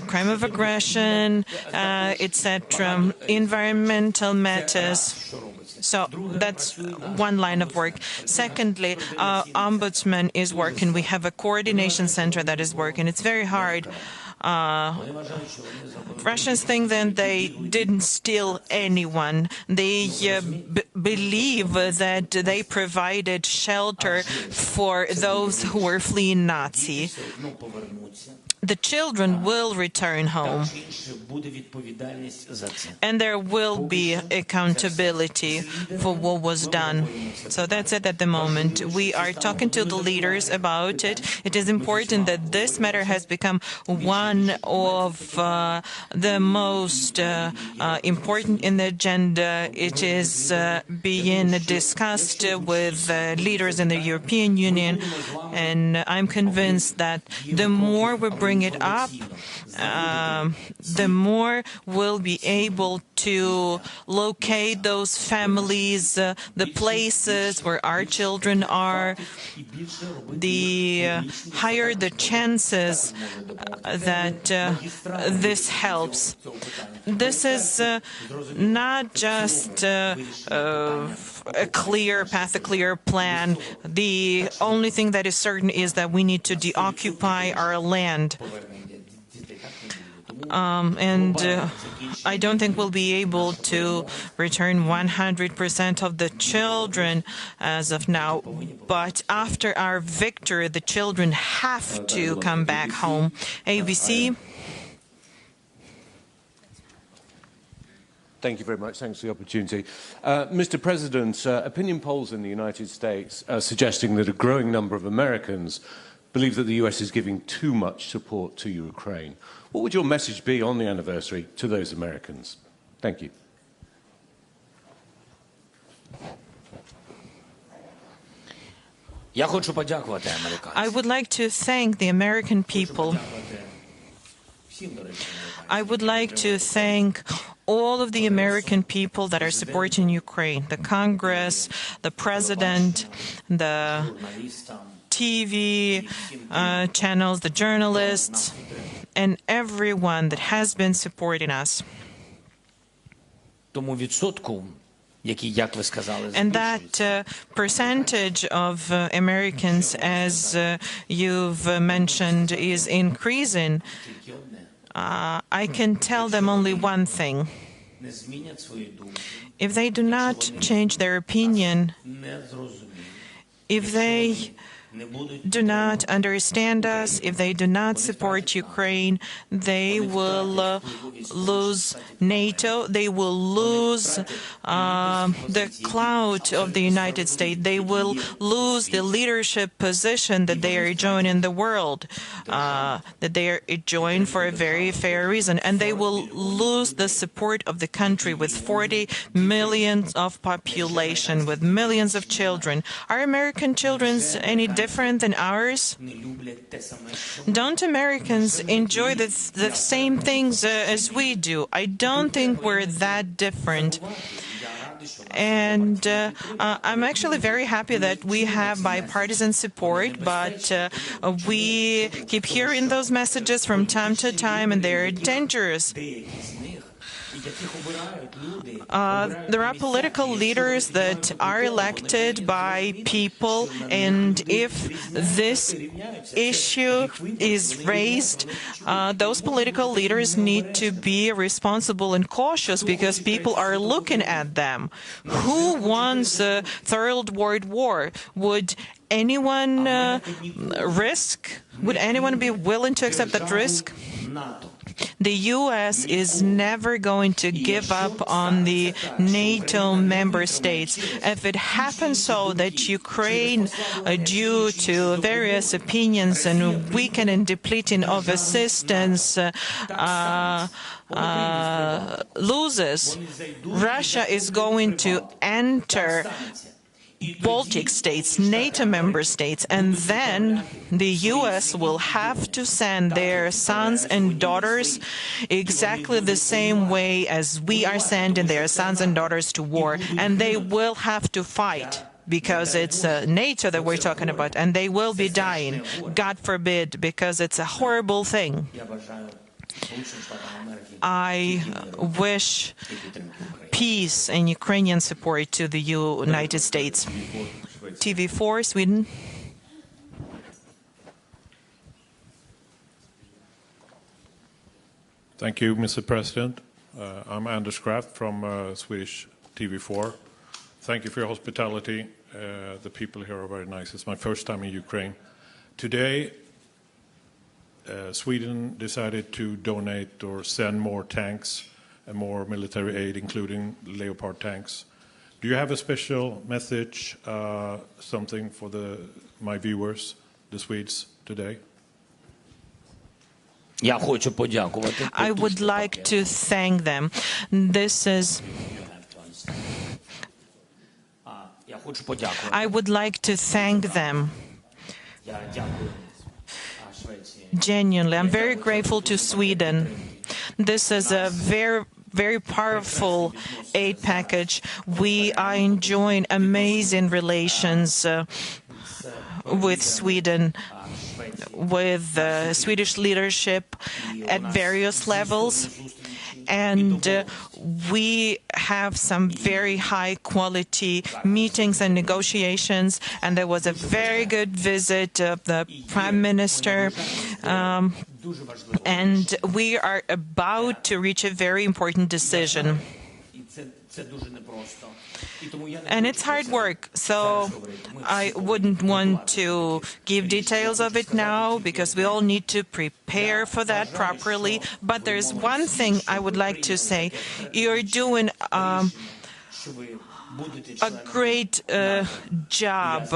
crime of aggression, etc., environmental matters. So that's one line of work. Secondly, our ombudsman is working. We have a coordination center that is working. It's very hard. Russians think that they didn't steal anyone. They believe that they provided shelter for those who were fleeing Nazi. The children will return home, and there will be accountability for what was done. So that's it at the moment. We are talking to the leaders about it. It is important that this matter has become one of the most important in the agenda. It is being discussed with leaders in the European Union, and I'm convinced that the more we bring it up, the more we'll be able to locate those families, the places where our children are, the higher the chances that this helps. This is not just a clear path, a clear plan. The only thing that is certain is that we need to deoccupy our land. I don't think we'll be able to return 100% of the children as of now. But after our victory, the children have to come back home. ABC. Thank you very much. Thanks for the opportunity. Mr. President, opinion polls in the United States are suggesting that a growing number of Americans believe that the US is giving too much support to Ukraine. What would your message be on the anniversary to those Americans? Thank you. I would like to thank the American people. I would like to thank all of the American people that are supporting Ukraine, the Congress, the President, the TV channels, the journalists, and everyone that has been supporting us. And that percentage of Americans, as you've mentioned, is increasing. I can tell them only one thing. If they do not change their opinion, if they do not understand us, if they do not support Ukraine, they will lose NATO, they will lose the clout of the United States, they will lose the leadership position that they are enjoying in the world, that they are enjoying for a very fair reason, and they will lose the support of the country with 40 million of population, with millions of children. Are American children any different than ours? Don't Americans enjoy the same things as we do? I don't think we're that different. And I'm actually very happy that we have bipartisan support, but we keep hearing those messages from time to time, and they're dangerous. There are political leaders that are elected by people, and if this issue is raised, those political leaders need to be responsible and cautious because people are looking at them. Who wants a third world war? Would anyone would anyone be willing to accept that risk? The U.S. is never going to give up on the NATO member states. If it happens so that Ukraine, due to various opinions and weakening and depleting of assistance, loses, Russia is going to enter Baltic states, NATO member states, and then the U.S. will have to send their sons and daughters exactly the same way as we are sending their sons and daughters to war, and they will have to fight because it's NATO that we're talking about, and they will be dying, God forbid, because it's a horrible thing. I wish peace and Ukrainian support to the United States. TV4, Sweden. Thank you, Mr. President. I'm Anders Kraft from Swedish TV4. Thank you for your hospitality. The people here are very nice. It's my first time in Ukraine. Today, Sweden decided to donate or send more tanks and more military aid, including Leopard tanks. Do you have a special message, something for my viewers, the Swedes, today? I would like to thank them. I would like to thank them. Genuinely, I'm very grateful to Sweden. This is a very very powerful aid package. We are enjoying amazing relations with Sweden, with the Swedish leadership at various levels. And we have some very high-quality meetings and negotiations, and there was a very good visit of the Prime Minister, and we are about to reach a very important decision. And it's hard work, so I wouldn't want to give details of it now, because we all need to prepare for that properly. But there's one thing I would like to say. You're doing a great job.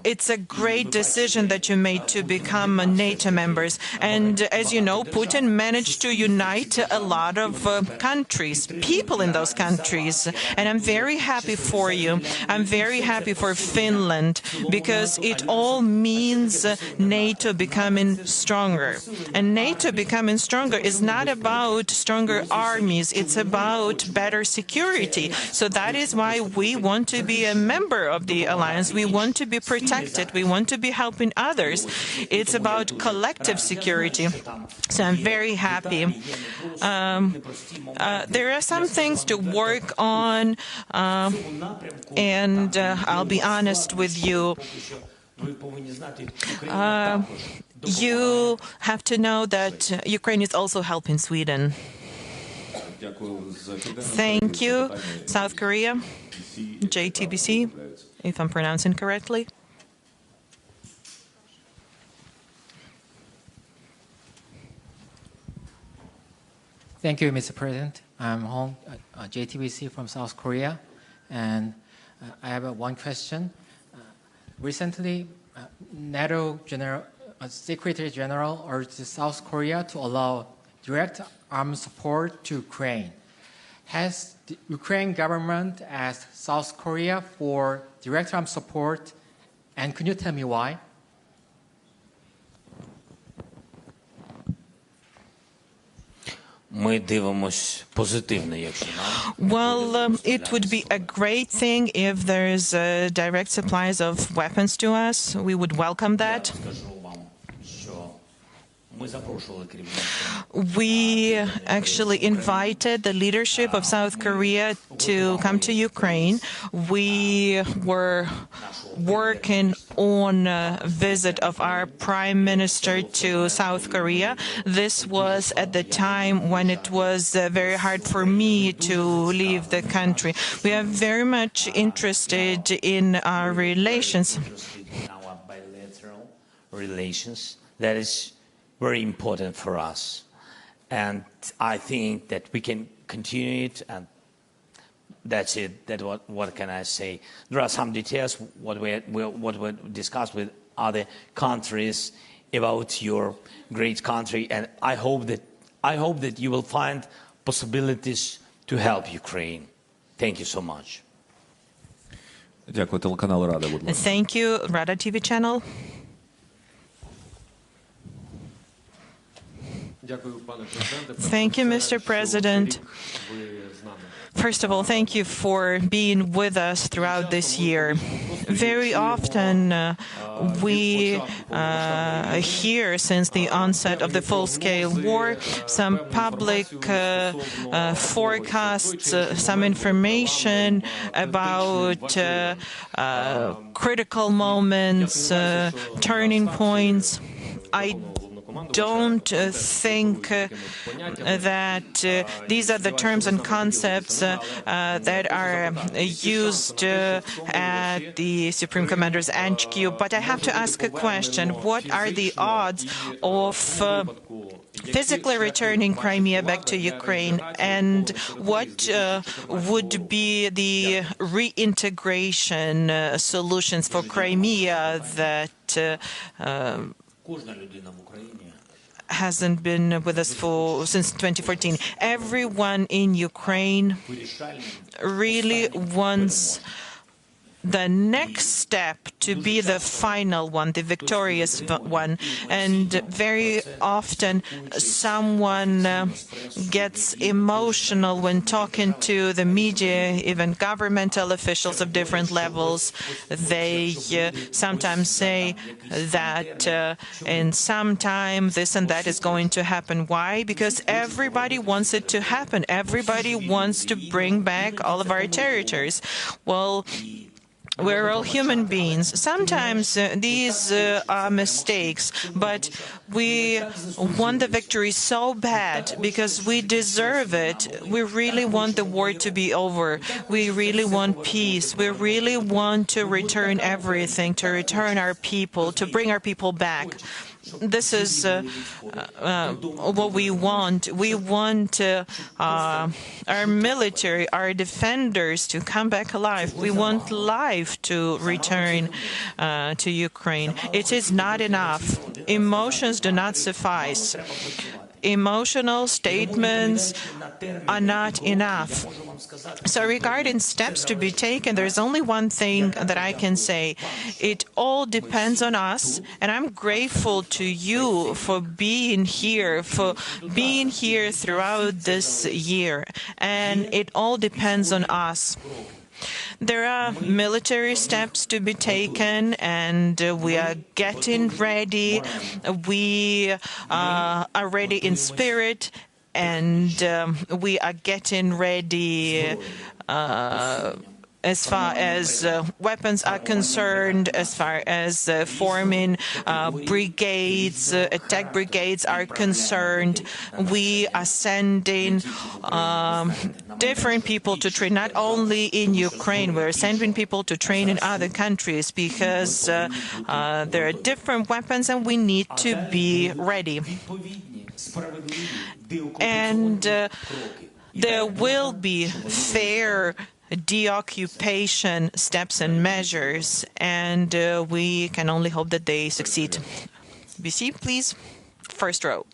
It's a great decision that you made to become NATO members. And as you know, Putin managed to unite a lot of countries, people in those countries. And I'm very happy for you. I'm very happy for Finland, because it all means NATO becoming stronger. And NATO becoming stronger is not about stronger armies. It's about better security. So that is why we want to be a member of the alliance. We want to be protected. We want to be helping others. It's about collective security. So I'm very happy. There are some things to work on, and I'll be honest with you. You have to know that Ukraine is also helping Sweden. Thank you. South Korea, JTBC, if I'm pronouncing correctly. Thank you, Mr. President. I'm Hong, JTBC from South Korea, and I have one question. Recently, NATO Secretary General urged South Korea to allow direct arms support to Ukraine. Has the Ukraine government asked South Korea for direct arms support, and can you tell me why? Well, it would be a great thing if there's direct supplies of weapons to us. We would welcome that. We actually invited the leadership of South Korea to come to Ukraine. We were working on a visit of our Prime Minister to South Korea. This was at the time when it was very hard for me to leave the country. We are very much interested in our relations. Our bilateral relations. That is very important for us, and I think that we can continue it, and that's it. What can I say? There are some details what we discussed with other countries about your great country, and I hope that you will find possibilities to help Ukraine. Thank you so much. Thank you, Rueda TV channel. Thank you, Mr. President. First of all, thank you for being with us throughout this year. Very often we hear since the onset of the full-scale war some public forecasts, some information about critical moments, turning points. I don't think that these are the terms and concepts that are used at the Supreme Commander's HQ. But I have to ask a question. What are the odds of physically returning Crimea back to Ukraine, and what would be the reintegration solutions for Crimea that hasn't been with us since 2014. Everyone in Ukraine really wants the next step to be the final one, the victorious one. And very often someone gets emotional when talking to the media, even governmental officials of different levels. They sometimes say that in some time this and that is going to happen. Why? Because everybody wants it to happen. Everybody wants to bring back all of our territories. Well, we're all human beings. Sometimes these are mistakes, but we want the victory so bad because we deserve it. We really want the war to be over. We really want peace. We really want to return everything, to return our people, to bring our people back. This is what we want. We want our military, our defenders to come back alive. We want life to return to Ukraine. It is not enough. Emotions do not suffice. Emotional statements are not enough. So regarding steps to be taken, there's only one thing that I can say. It all depends on us, and I'm grateful to you for being here throughout this year, and it all depends on us. There are military steps to be taken, and we are getting ready. We are ready in spirit, and we are getting ready as far as weapons are concerned, as far as forming brigades, attack brigades are concerned. We are sending different people to train, not only in Ukraine. We're sending people to train in other countries because there are different weapons and we need to be ready. And there will be fair deoccupation steps and measures, and we can only hope that they succeed. BC, please. First row.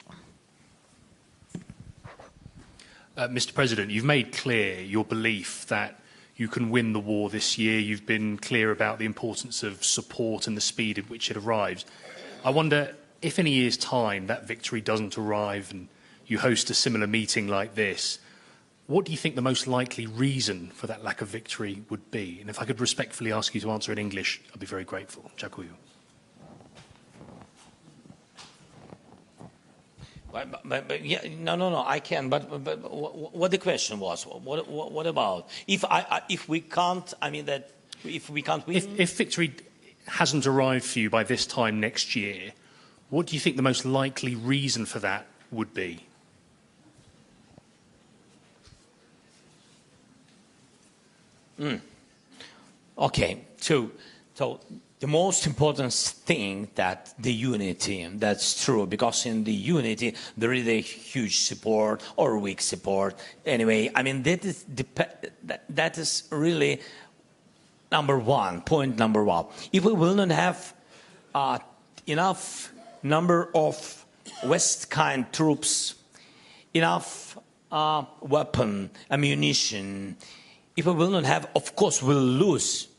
Mr. President, you've made clear your belief that you can win the war this year. You've been clear about the importance of support and the speed at which it arrives. I wonder if in a year's time that victory doesn't arrive and you host a similar meeting like this, what do you think the most likely reason for that lack of victory would be? And if I could respectfully ask you to answer in English, I'd be very grateful. Dziękuję. No, I can. But what the question was? What about if we can't? I mean that if we can't win. If victory hasn't arrived for you by this time next year, what do you think the most likely reason for that would be? Okay, so the most important thing that the unity, that's true, because in the unity there is a huge support or weak support. Anyway, I mean that is really point number one. If we will not have enough number of West kind troops, enough weapon, ammunition, if we will not have, of course, we'll lose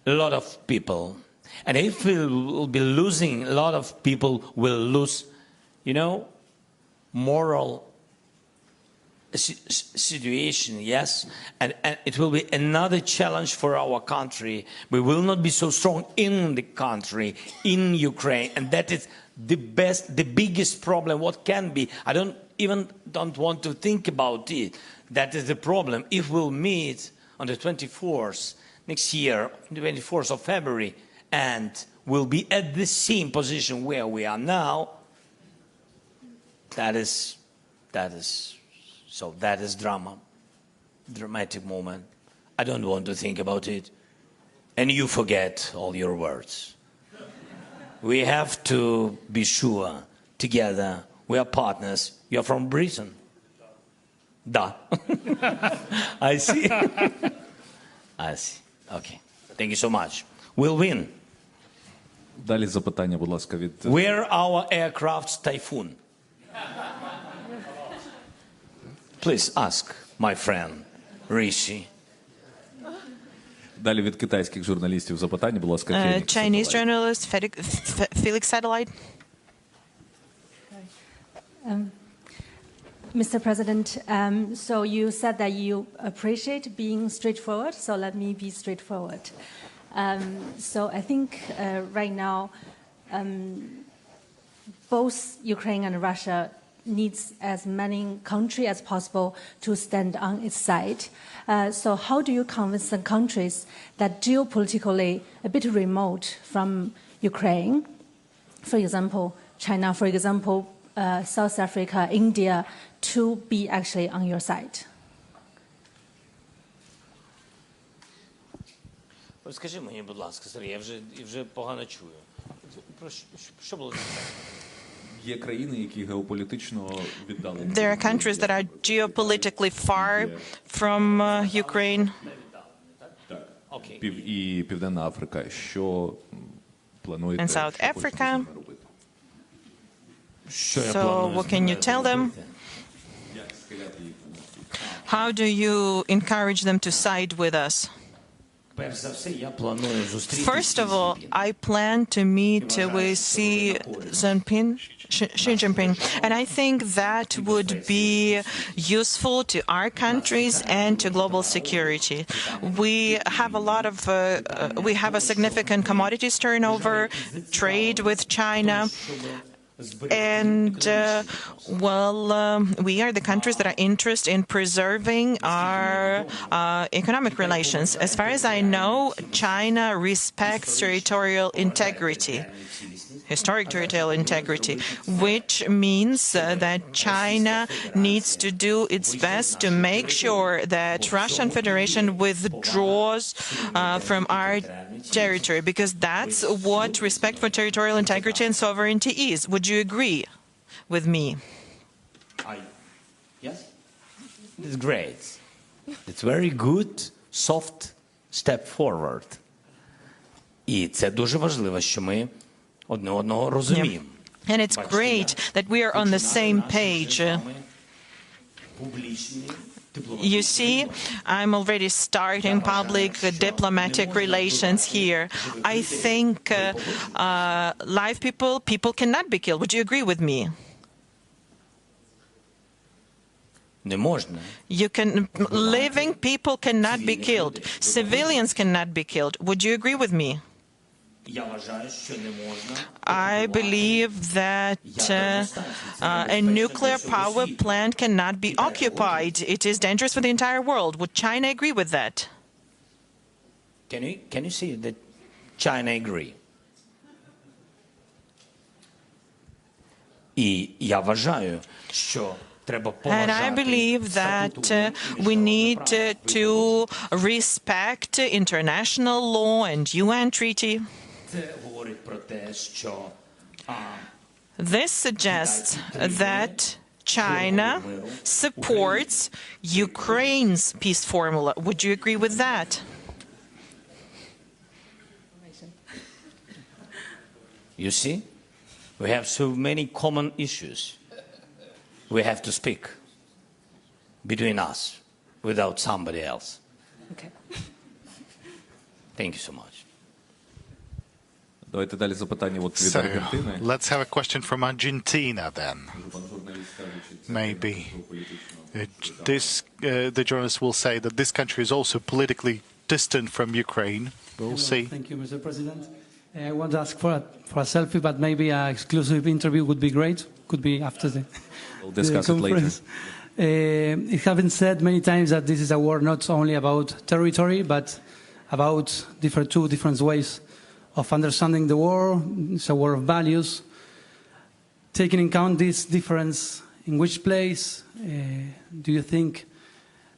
a lot of people. And if we will be losing a lot of people, we'll lose, moral situation, yes? And it will be another challenge for our country. We will not be so strong in the country, in Ukraine. And that is the biggest problem, what can be. I don't want to think about it. That is the problem. If we'll meet on the 24th next year, 24th of February, and we'll be at the same position where we are now, that is dramatic moment. I don't want to think about it. And you forget all your words. We have to be sure together. We are partners. You're from Britain. Da. I see. I see. Okay. Thank you so much. We'll win. Далі запитання, будь ласка, від... Where our aircraft's Typhoon? Please ask my friend Rishi. Далі від китайських журналістів запитання, будь ласка, Chinese journalist Felix Satellite. Mr. President, so you said that you appreciate being straightforward, so let me be straightforward. So I think right now both Ukraine and Russia needs as many countries as possible to stand on its side. So how do you convince the countries that geopolitically a bit remote from Ukraine, for example, China, for example, South Africa, India, to be actually on your side? Скажи мені, будь ласка, Сергій, я вже погано чую. Що було? Є країни, які геополітично віддалені. There are countries that are geopolitically far from Ukraine. І Південна Африка. Що плануєте? And South Africa. So what can you tell them? How do you encourage them to side with us? First of all, I plan to meet with Xi Jinping, and I think that would be useful to our countries and to global security. We have a significant commodities turnover, trade with China. And, we are the countries that are interested in preserving our economic relations. As far as I know, China respects territorial integrity, historic territorial integrity, which means that China needs to do its best to make sure that Russian Federation withdraws from our territory, because that's what respect for territorial integrity and sovereignty is. Would you agree with me? Yes. It's great. It's very good, soft step forward. І це дуже важливо, що ми одне одного розуміємо. And it's great that we are on the same page. You see, I'm already starting public diplomatic relations here. I think live people cannot be killed. Would you agree with me? Living people cannot be killed. Civilians cannot be killed. Would you agree with me? I believe that a nuclear power plant cannot be occupied. It is dangerous for the entire world. Would China agree with that? Can you see that China agree? І я вважаю, що And I believe that we need to respect international law and UN treaty. This suggests that China supports Ukraine's peace formula. Would you agree with that? You see, we have so many common issues. We have to speak between us without somebody else. Okay. Thank you so much. So, let's have a question from Argentina then. Maybe. The journalist will say that this country is also politically distant from Ukraine. We'll see. Thank you, Mr. President. I want to ask for a selfie, but maybe an exclusive interview would be great. Could be after We'll discuss it later. It has been said many times that this is a war not only about territory, but about two different ways of understanding the war. It's a war of values. Taking into account this difference, in which place do you think,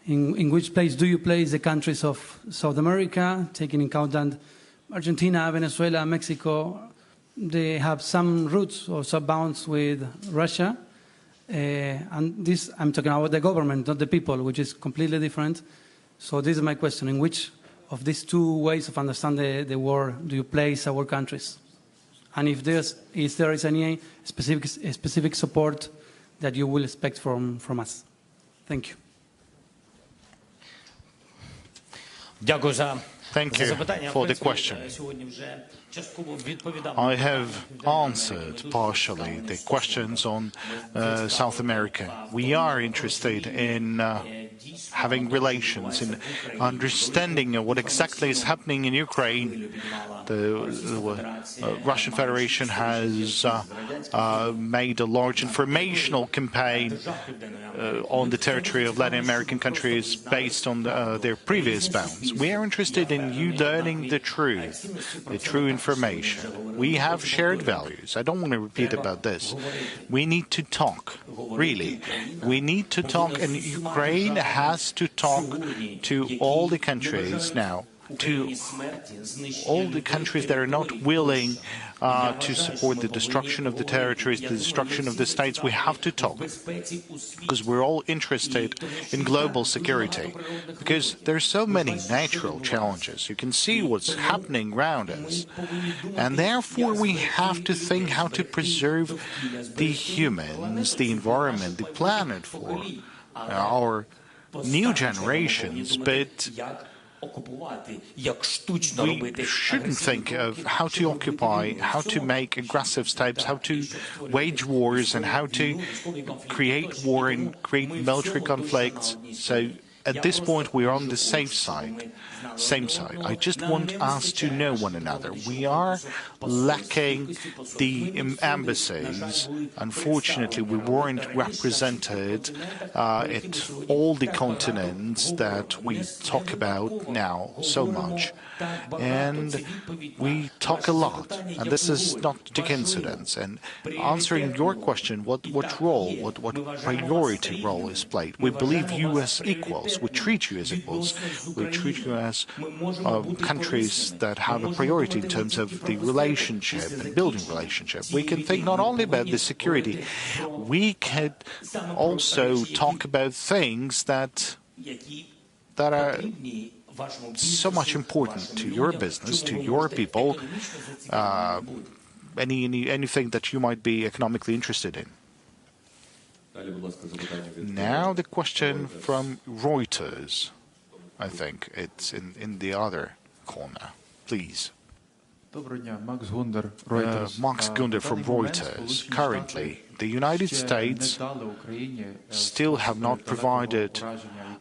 in which place do you place the countries of South America, taking into account that Argentina, Venezuela, Mexico, they have some roots or sub-bounds with Russia. And this, I'm talking about the government, not the people, which is completely different. So this is my question. In which of these two ways of understanding the war do you place our countries? And if there is any specific support that you will expect from us? Thank you. Дякую за Thank you for the question. I have answered partially the questions on South America. We are interested in having relations, in understanding what exactly is happening in Ukraine. The Russian Federation has made a large informational campaign on the territory of Latin American countries based on their previous bounds. We are interested in you learning the true information. We have shared values. I don't want to repeat about this. We need to talk, really. We need to talk, and Ukraine has to talk to all the countries now, to all the countries that are not willing to support the destruction of the territories, the destruction of the states. We have to talk, because we're all interested in global security, because there are so many natural challenges. You can see what's happening around us, and therefore we have to think how to preserve the humans, the environment, the planet for our new generations, but we shouldn't think of how to occupy, how to make aggressive steps, how to wage wars, and how to create war and create military conflicts. So at this point, we are on the safe side. Same side. I just want us to know one another. We are lacking the embassies. Unfortunately, we weren't represented at all the continents that we talk about now so much. And we talk a lot, and this is not a coincidence. And answering your question, what role, what priority role is played? We believe you as equals. We treat you as equals. We treat you as countries that have a priority in terms of the relationship and building relationship. We can think not only about the security, we can also talk about things that are so much important to your business, to your people, anything that you might be economically interested in. Now the question from Reuters. I think it's in the other corner. Please. Max Gunder from Reuters. Currently, the United States still have not provided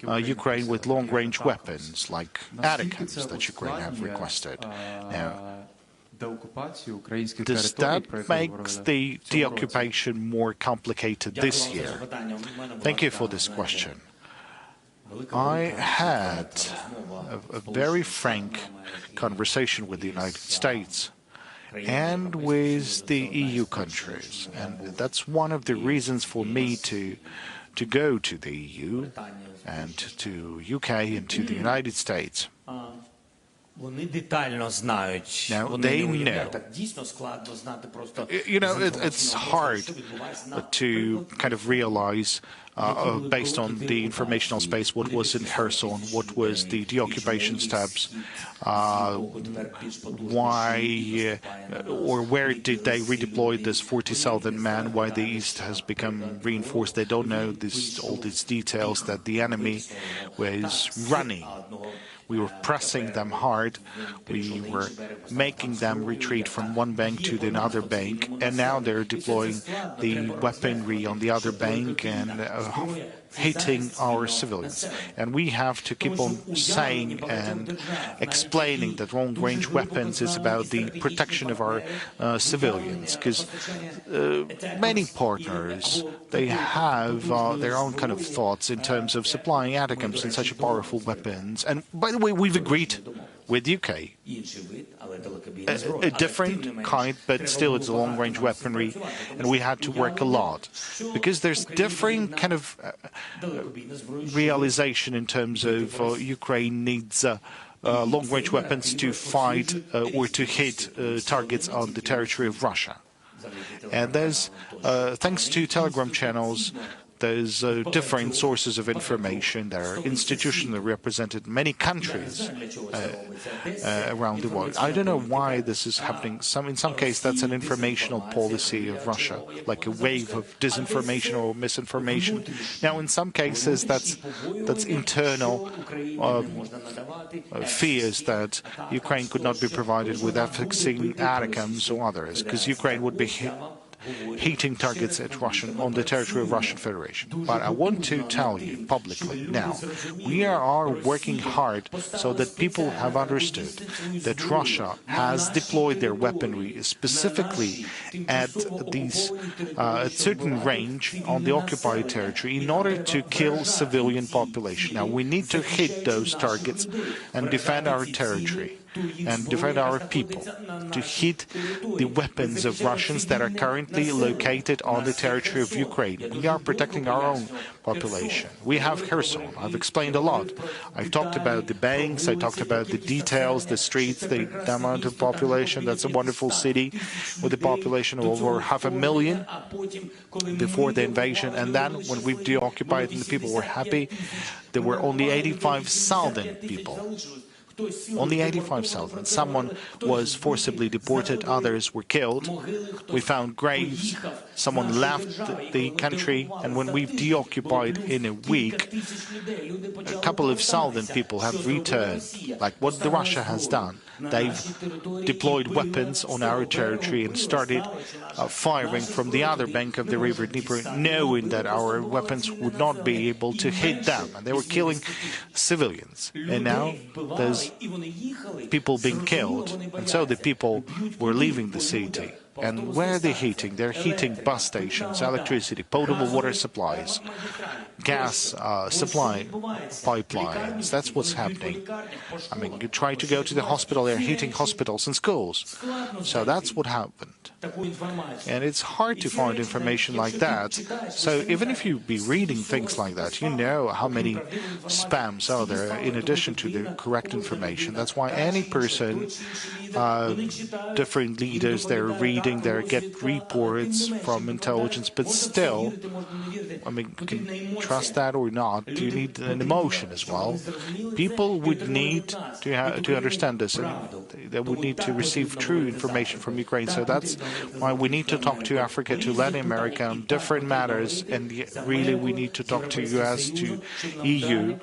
Ukraine with long-range weapons like ATACMS that Ukraine have requested. Now, does that make the occupation more complicated this year? Thank you for this question. I had a very frank conversation with the United States and with the EU countries, and that's one of the reasons for me to go to the EU and to UK and to the United States. Now, they know. You know, it's hard to kind of realize, based on the informational space, what was in Kherson, what was the deoccupation steps, why or where did they redeploy this 40,000 men, why the East has become reinforced. They don't know all these details, that the enemy was running. We were pressing them hard. We were making them retreat from one bank to the other bank, and now they're deploying the weaponry on the other bank and hitting our civilians. And we have to keep on saying and explaining that long-range weapons is about the protection of our civilians, because many partners, they have their own kind of thoughts in terms of supplying ATACMS and such powerful weapons. And by the way, we've agreed with UK. A different kind, but still it's a long-range weaponry, and we had to work a lot, because there's different kind of realization in terms of Ukraine needs long-range weapons to fight or to hit targets on the territory of Russia. And there's, thanks to Telegram channels, there's different sources of information that are institutionally represented in many countries around the world. I don't know why this is happening. In some cases, that's an informational policy of Russia, like a wave of disinformation or misinformation. Now, in some cases, that's internal fears that Ukraine could not be provided with F-16 ATACMS or others, because Ukraine would be hitting targets at on the territory of Russian Federation. But I want to tell you publicly now, we are working hard so that people have understood that Russia has deployed their weaponry specifically at these certain range on the occupied territory in order to kill civilian population. Now we need to hit those targets and defend our territory and defend our people, to hit the weapons of Russians that are currently located on the territory of Ukraine. We are protecting our own population. We have Kherson. I've explained a lot. I've talked about the banks, I talked about the details, the streets, the amount of population. That's a wonderful city with a population of over 500,000 before the invasion. And then when we deoccupied and the people were happy, there were only 85,000 people. Only 85,000. Someone was forcibly deported, others were killed. We found graves, someone left the country, and when we've deoccupied in a week, a couple of thousand people have returned. Like what Russia has done. They've deployed weapons on our territory and started firing from the other bank of the river Dnieper, knowing that our weapons would not be able to hit them. And they were killing civilians. And now there's people being killed. And so the people were leaving the city. And where are they heating? They're heating bus stations, electricity, potable water supplies, gas supply pipelines. That's what's happening. I mean, you try to go to the hospital, they're heating hospitals and schools. So that's what happened. And it's hard to find information like that. So even if you be reading things like that, you know how many spams are there in addition to the correct information. That's why any person, different leaders, they're reading, they get reports from intelligence, but still, I mean, you can trust that or not. You need an emotion as well. People would need to understand this, and they would need to receive true information from Ukraine. So that's why we need to talk to Africa, to Latin America on different matters, and really we need to talk to US, to EU,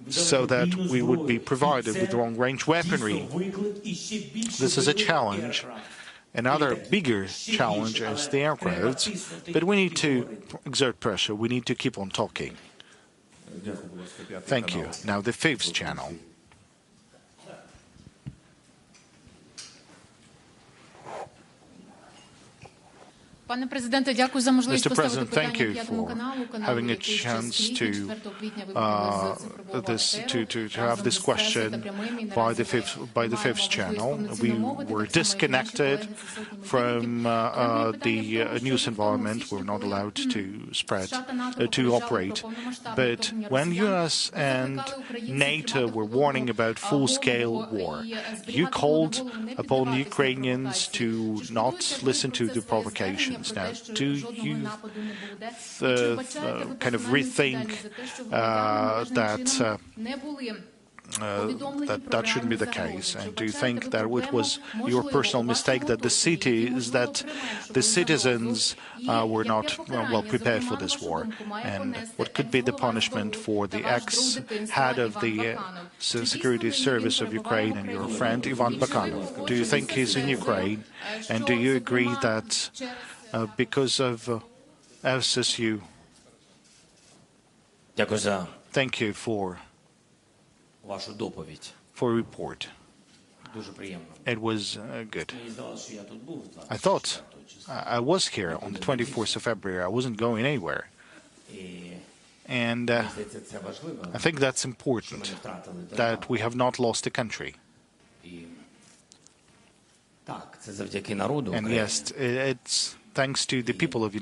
so that we would be provided with long-range weaponry. This is a challenge. Another bigger challenge is the aircrafts, but we need to exert pressure. We need to keep on talking. Thank you. Now the fifth channel. Mr. President, thank you for having a chance to have this question by the fifth channel. We were disconnected from the news environment. We were not allowed to operate. But when US and NATO were warning about full-scale war, you called upon Ukrainians to not listen to the provocation. Now, do you kind of rethink that shouldn't be the case? And do you think that it was your personal mistake that the citizens were not well prepared for this war? And what could be the punishment for the ex-head of the security service of Ukraine and your friend Ivan Bakanov? Do you think he's in Ukraine? And do you agree that because of SSU? Thank you for report. It was good. I thought I was here on the 24th of February. I wasn't going anywhere. And I think that's important, that we have not lost the country. And yes, it's thanks to the people of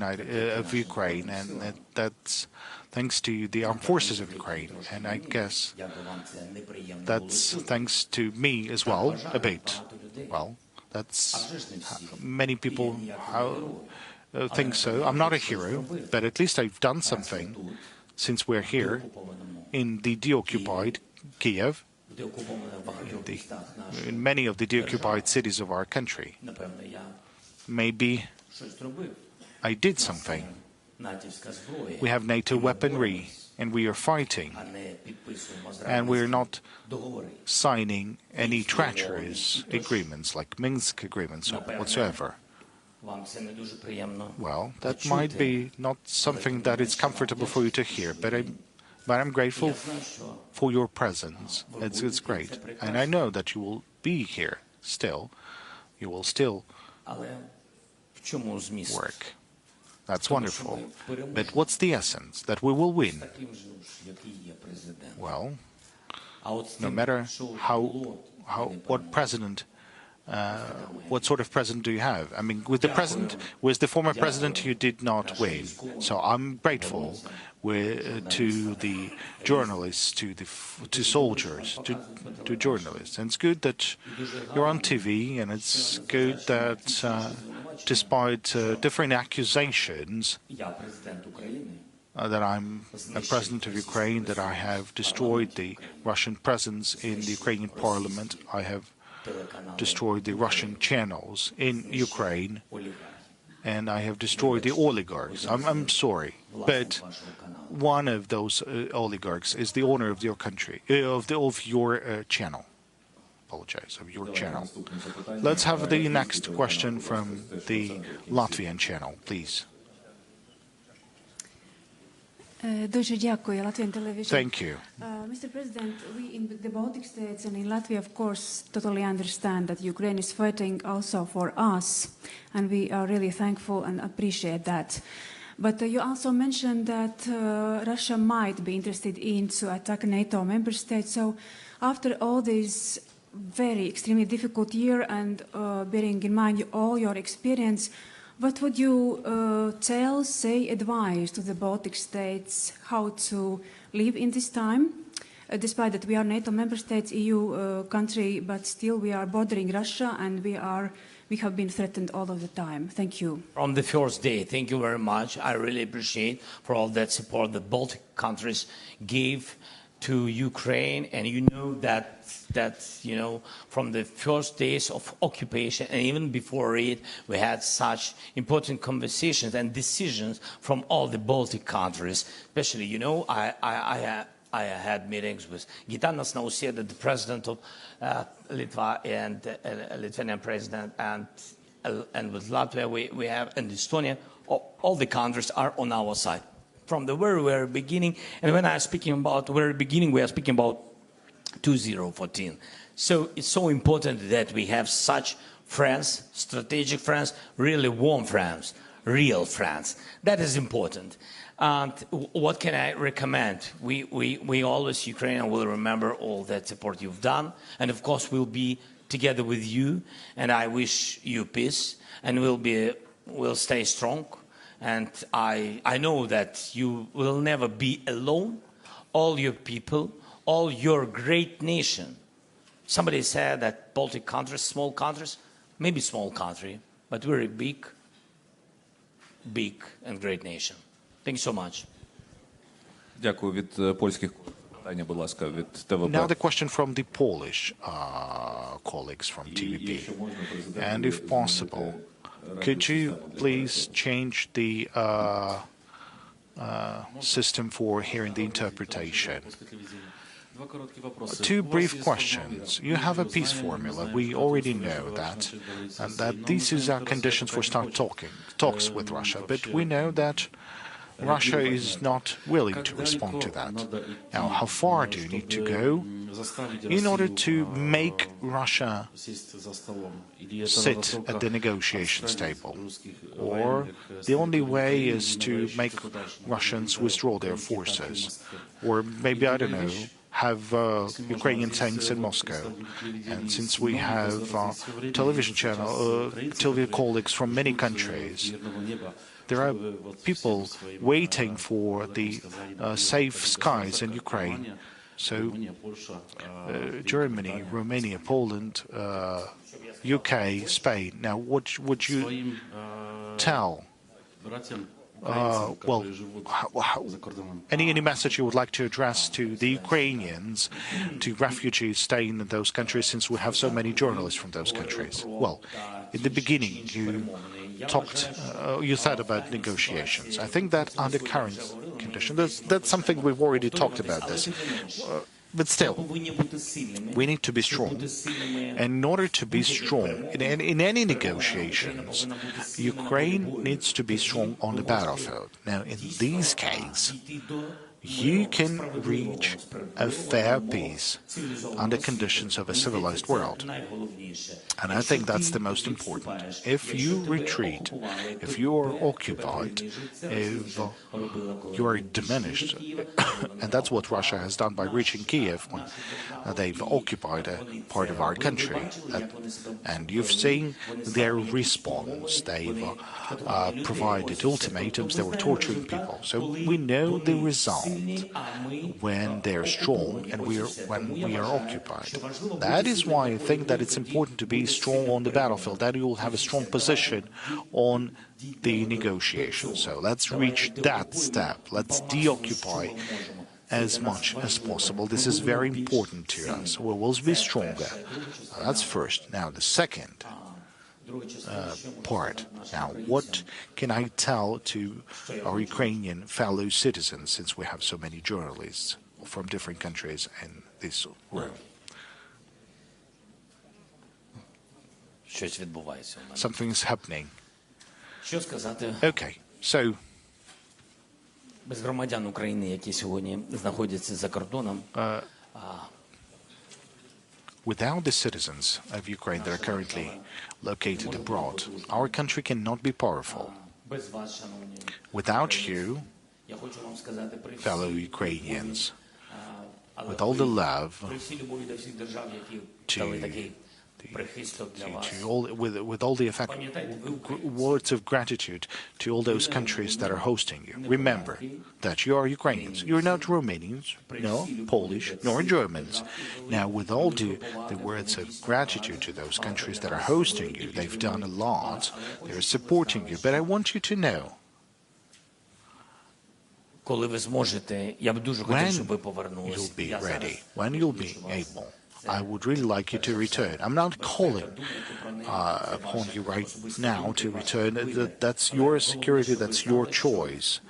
Ukraine, and that's thanks to the armed forces of Ukraine. And I guess that's thanks to me as well, a bit. Well, that's many people think so. I'm not a hero, but at least I've done something since we're here in the deoccupied Kiev, in many of the deoccupied cities of our country. Maybe I did something. We have NATO weaponry, and we are fighting, and we're not signing any treacherous agreements like Minsk agreements or whatsoever. Well, that might be not something that is comfortable for you to hear, but I'm grateful for your presence. It's great. And I know that you will be here still. You will still work. That's wonderful. But what's the essence? That we will win. Well, no matter what president, what sort of president do you have? I mean, with the former president, you did not win. So I'm grateful to the journalists, to soldiers, to journalists. And it's good that you're on TV, and it's good that despite different accusations that I'm a president of Ukraine, that I have destroyed the Russian presence in the Ukrainian parliament, I have destroyed the Russian channels in Ukraine, and I have destroyed the oligarchs. I'm sorry, but one of those oligarchs is the owner of your country, of your channel. Apologize, of your channel. Let's have the next question from the Latvian channel, please. Thank you. Mr. President, we in the Baltic states and in Latvia, of course, totally understand that Ukraine is fighting also for us, and we are really thankful and appreciate that. But you also mentioned that Russia might be interested in to attack NATO member states. So after all this very extremely difficult year and bearing in mind all your experience, what would you advise to the Baltic states how to live in this time? Despite that we are NATO member states, EU country, but still we are bordering Russia and we have been threatened all of the time. Thank you. From the first day, thank you very much. I really appreciate for all that support the Baltic countries gave to Ukraine, and you know that from the first days of occupation and even before it, we had such important conversations and decisions from all the Baltic countries. Especially, I had meetings with Gitanas Nausėda, the president of Litva, and Lithuanian president, and with Latvia we have, and Estonia. All the countries are on our side from the very, very beginning. And when I'm speaking about the very beginning, we are speaking about 2014. So it's so important that we have such friends, strategic friends, really warm friends, real friends. That is important. And what can I recommend? We always, Ukrainian, will remember all that support you've done. And of course, we'll be together with you. And I wish you peace. And we'll stay strong. And I know that you will never be alone. All your people, all your great nation. Somebody said that Baltic countries, small countries, maybe small country, but very big and great nation. Thank you so much. Дякую. Від польських питання, будь ласка, від ТВП. Now the question from the Polish colleagues from TVP. And if possible, could you please change the system for hearing the interpretation? Two brief questions. You have a peace formula. We already know that, and that these are conditions for talks with Russia. But we know that Russia is not willing to respond to that. Now, how far do you need to go in order to make Russia sit at the negotiations table? Or the only way is to make Russians withdraw their forces? Or maybe, I don't know, have Ukrainian tanks in Moscow. And since we have television colleagues from many countries, there are people waiting for the safe skies in Ukraine. So Germany, Romania, Poland, UK, Spain. Now, what would you tell well, any message you would like to address to the Ukrainians, to refugees staying in those countries, since we have so many journalists from those countries? Well, in the beginning, you said about negotiations. I think that under current conditions, that's something we've already talked about this. But still, we need to be strong. And in order to be strong, in any negotiations, Ukraine needs to be strong on the battlefield. Now, in this case, you can reach a fair peace under conditions of a civilized world. And I think that's the most important. If you retreat, if you are occupied, if you are diminished, and that's what Russia has done by reaching Kiev when they've occupied a part of our country. And you've seen their response. They've provided ultimatums. They were torturing people. So we know the result when they're strong and when we are occupied. That is why I think that it's important to be strong on the battlefield, that you will have a strong position on the negotiations. So let's reach that step. Let's deoccupy as much as possible. This is very important to us. We will be stronger. That's first. Now, the second part. Now, what can I tell to our Ukrainian fellow citizens, since we have so many journalists from different countries in this room? Something is happening. Okay, so without the citizens of Ukraine that are currently located abroad, our country cannot be powerful. Without you, fellow Ukrainians, with all the love with all the words of gratitude to all those countries that are hosting you. Remember that you are Ukrainians. You're not Romanians, nor Polish, nor Germans. Now, with all the words of gratitude to those countries that are hosting you, they've done a lot. They're supporting you. But I want you to know, when you'll be ready, when you'll be able, I would really like you to return. I'm not calling upon you right now to return. That's your security, that's your choice,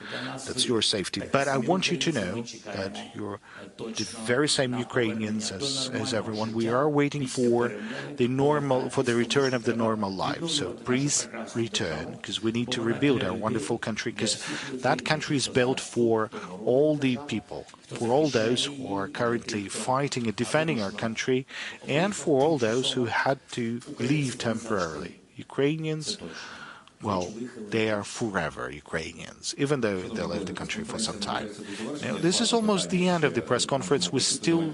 that's your safety. But I want you to know that you're the very same Ukrainians as everyone. We are waiting for the return of the normal life. So please return, because we need to rebuild our wonderful country, because that country is built for all the people, for all those who are currently fighting and defending our country, and for all those who had to leave temporarily. Ukrainians, well, they are forever Ukrainians, even though they left the country for some time. Now, this is almost the end of the press conference. We still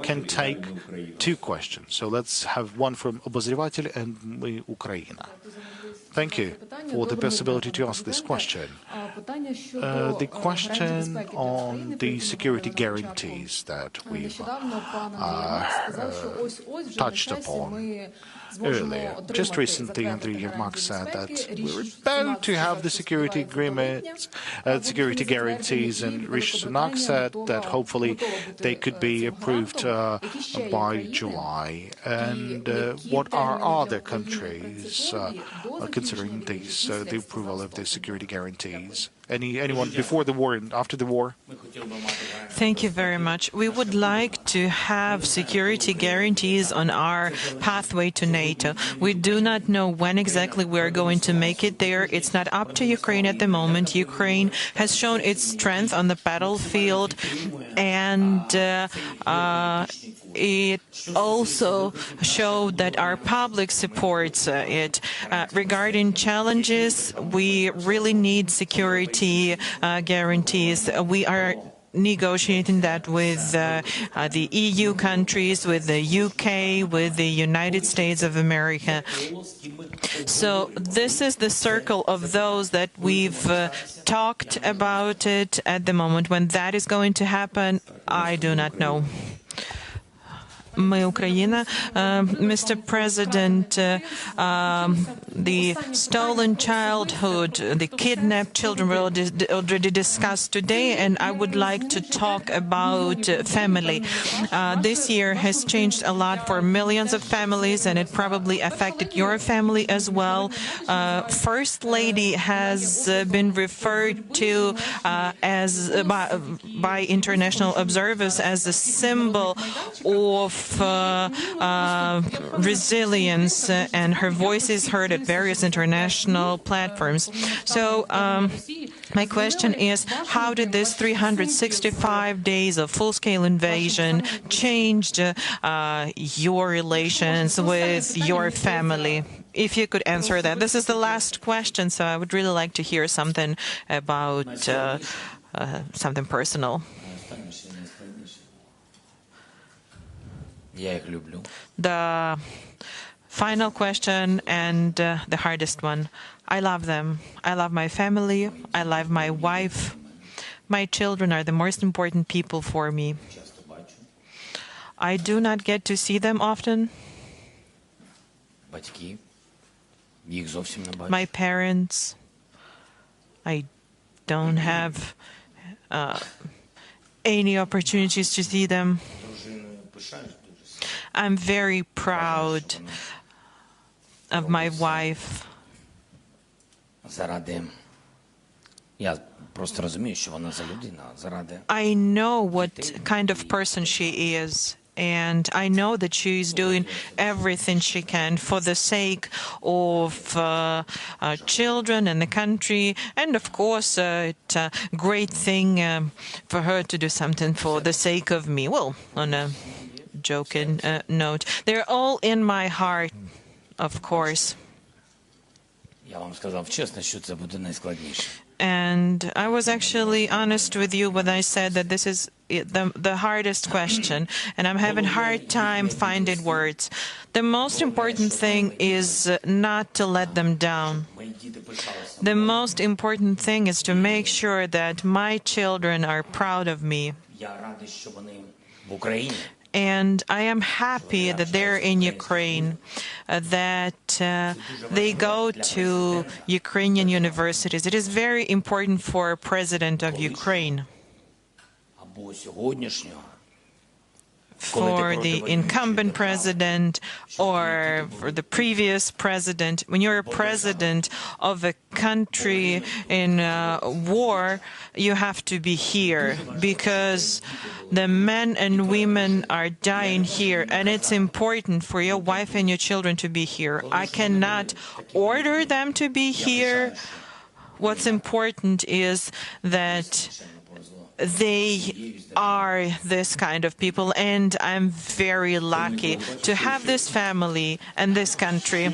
can take two questions. So let's have one from Obozrevатель and Ukraina. Thank you for the possibility to ask this question. The question on the security guarantees that we've touched upon earlier. Just recently, Andriy Yermak said that we're about to have the security agreements, security guarantees, and Rishi Sunak said that hopefully they could be approved by July. And what are other countries considering these, the approval of the security guarantees? Anyone before the war and after the war? Thank you very much. We would like to have security guarantees on our pathway to NATO. We do not know when exactly we are going to make it there. It's not up to Ukraine at the moment. Ukraine has shown its strength on the battlefield, and it also showed that our public supports it. Regarding challenges, we really need security guarantees. We are negotiating that with the EU countries, with the UK, with the United States of America. So this is the circle of those that we've talked about it at the moment. When that is going to happen, I do not know. Мы Украина. Mr. President, the stolen childhood, the kidnapped children were already discussed today, and I would like to talk about family. This year has changed a lot for millions of families, and it probably affected your family as well. First Lady has been referred to as by international observers as a symbol of resilience, and her voice is heard at various international platforms. So my question is, how did this 365 days of full-scale invasion change your relations with your family? If you could answer that. This is the last question, so I would really like to hear something about something personal. The final question and the hardest one. I love them. I love my family. I love my wife. My children are the most important people for me. I do not get to see them often. My parents, I don't have any opportunities to see them. I'm very proud of my wife. I know what kind of person she is, and I know that she is doing everything she can for the sake of children and the country, and of course it's a great thing for her to do something for the sake of me. Well, on a joking note, they're all in my heart, of course. And I was actually honest with you when I said that this is the hardest question, and I'm having a hard time finding words. The most important thing is not to let them down. The most important thing is to make sure that my children are proud of me. And I am happy that they're in Ukraine, that they go to Ukrainian universities. It is very important for a president of Ukraine, for the incumbent president or for the previous president. When you're a president of a country in war, you have to be here because the men and women are dying here, and it's important for your wife and your children to be here. I cannot order them to be here. What's important is that they are this kind of people, and I'm very lucky to have this family and this country.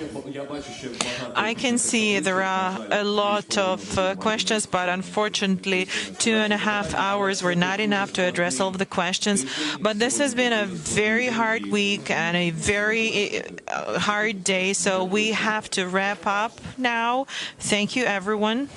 I can see there are a lot of questions, but unfortunately 2.5 hours were not enough to address all of the questions. But this has been a very hard week and a very hard day, so we have to wrap up now. Thank you, everyone.